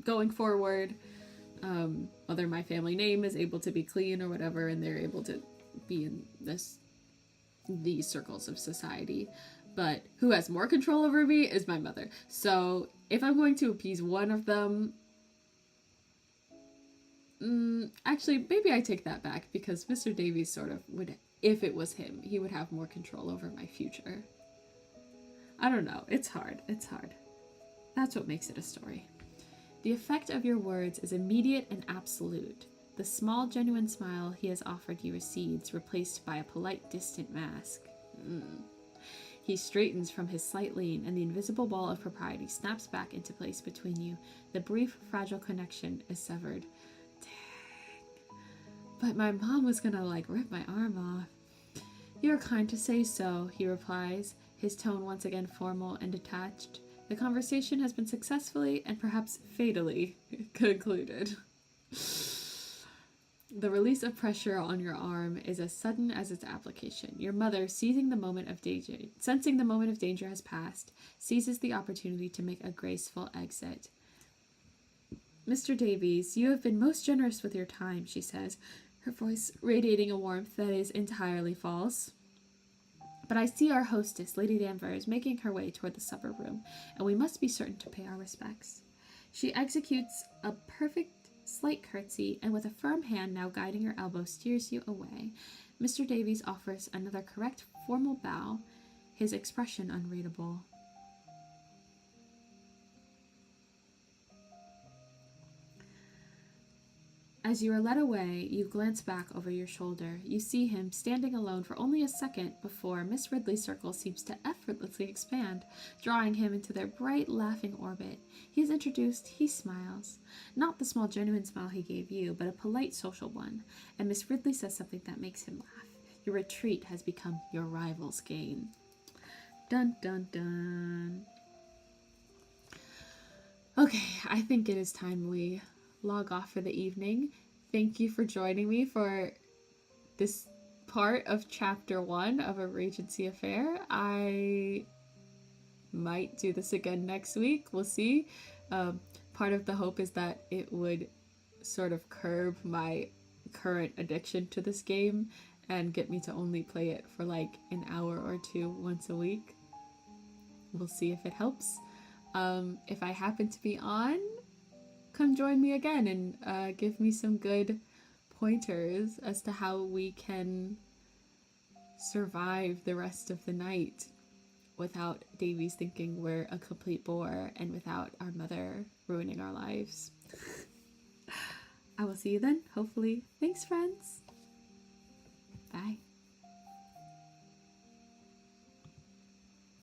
going forward, whether my family name is able to be clean or whatever, and they're able to be in these circles of society. But who has more control over me is my mother. So if I'm going to appease one of them, actually, maybe I take that back, because Mr. Davies sort of would, if it was him, he would have more control over my future. I don't know. It's hard. It's hard. That's what makes it a story. The effect of your words is immediate and absolute. The small, genuine smile he has offered you recedes, replaced by a polite, distant mask. He straightens from his slight lean, and the invisible ball of propriety snaps back into place between you. The brief, fragile connection is severed. Dang. But my mom was gonna, rip my arm off. You're kind to say so, he replies, his tone once again formal and detached. The conversation has been successfully and perhaps fatally concluded. The release of pressure on your arm is as sudden as its application. Your mother, sensing the moment of danger has passed, seizes the opportunity to make a graceful exit. Mr. Davies, you have been most generous with your time, she says, her voice radiating a warmth that is entirely false. But I see our hostess, Lady Danvers, making her way toward the supper room, and we must be certain to pay our respects. She executes a perfect slight curtsy, and with a firm hand now guiding her elbow, steers you away. Mr. Davies offers another correct, formal bow, his expression unreadable. As you are led away, you glance back over your shoulder. You see him standing alone for only a second before Miss Ridley's circle seems to effortlessly expand, drawing him into their bright, laughing orbit. He is introduced, he smiles. Not the small, genuine smile he gave you, but a polite, social one. And Miss Ridley says something that makes him laugh. Your retreat has become your rival's gain. Dun, dun, dun. Okay, I think it is time we log off for the evening. Thank you for joining me for this part of chapter 1 of A Regency Affair. I might do this again next week. We'll see. Part of the hope is that it would sort of curb my current addiction to this game and get me to only play it for like an hour or two once a week. We'll see if it helps. If I happen to be on, come join me again and give me some good pointers as to how we can survive the rest of the night without Davies thinking we're a complete bore and without our mother ruining our lives. I will see you then, hopefully. Thanks, friends. Bye.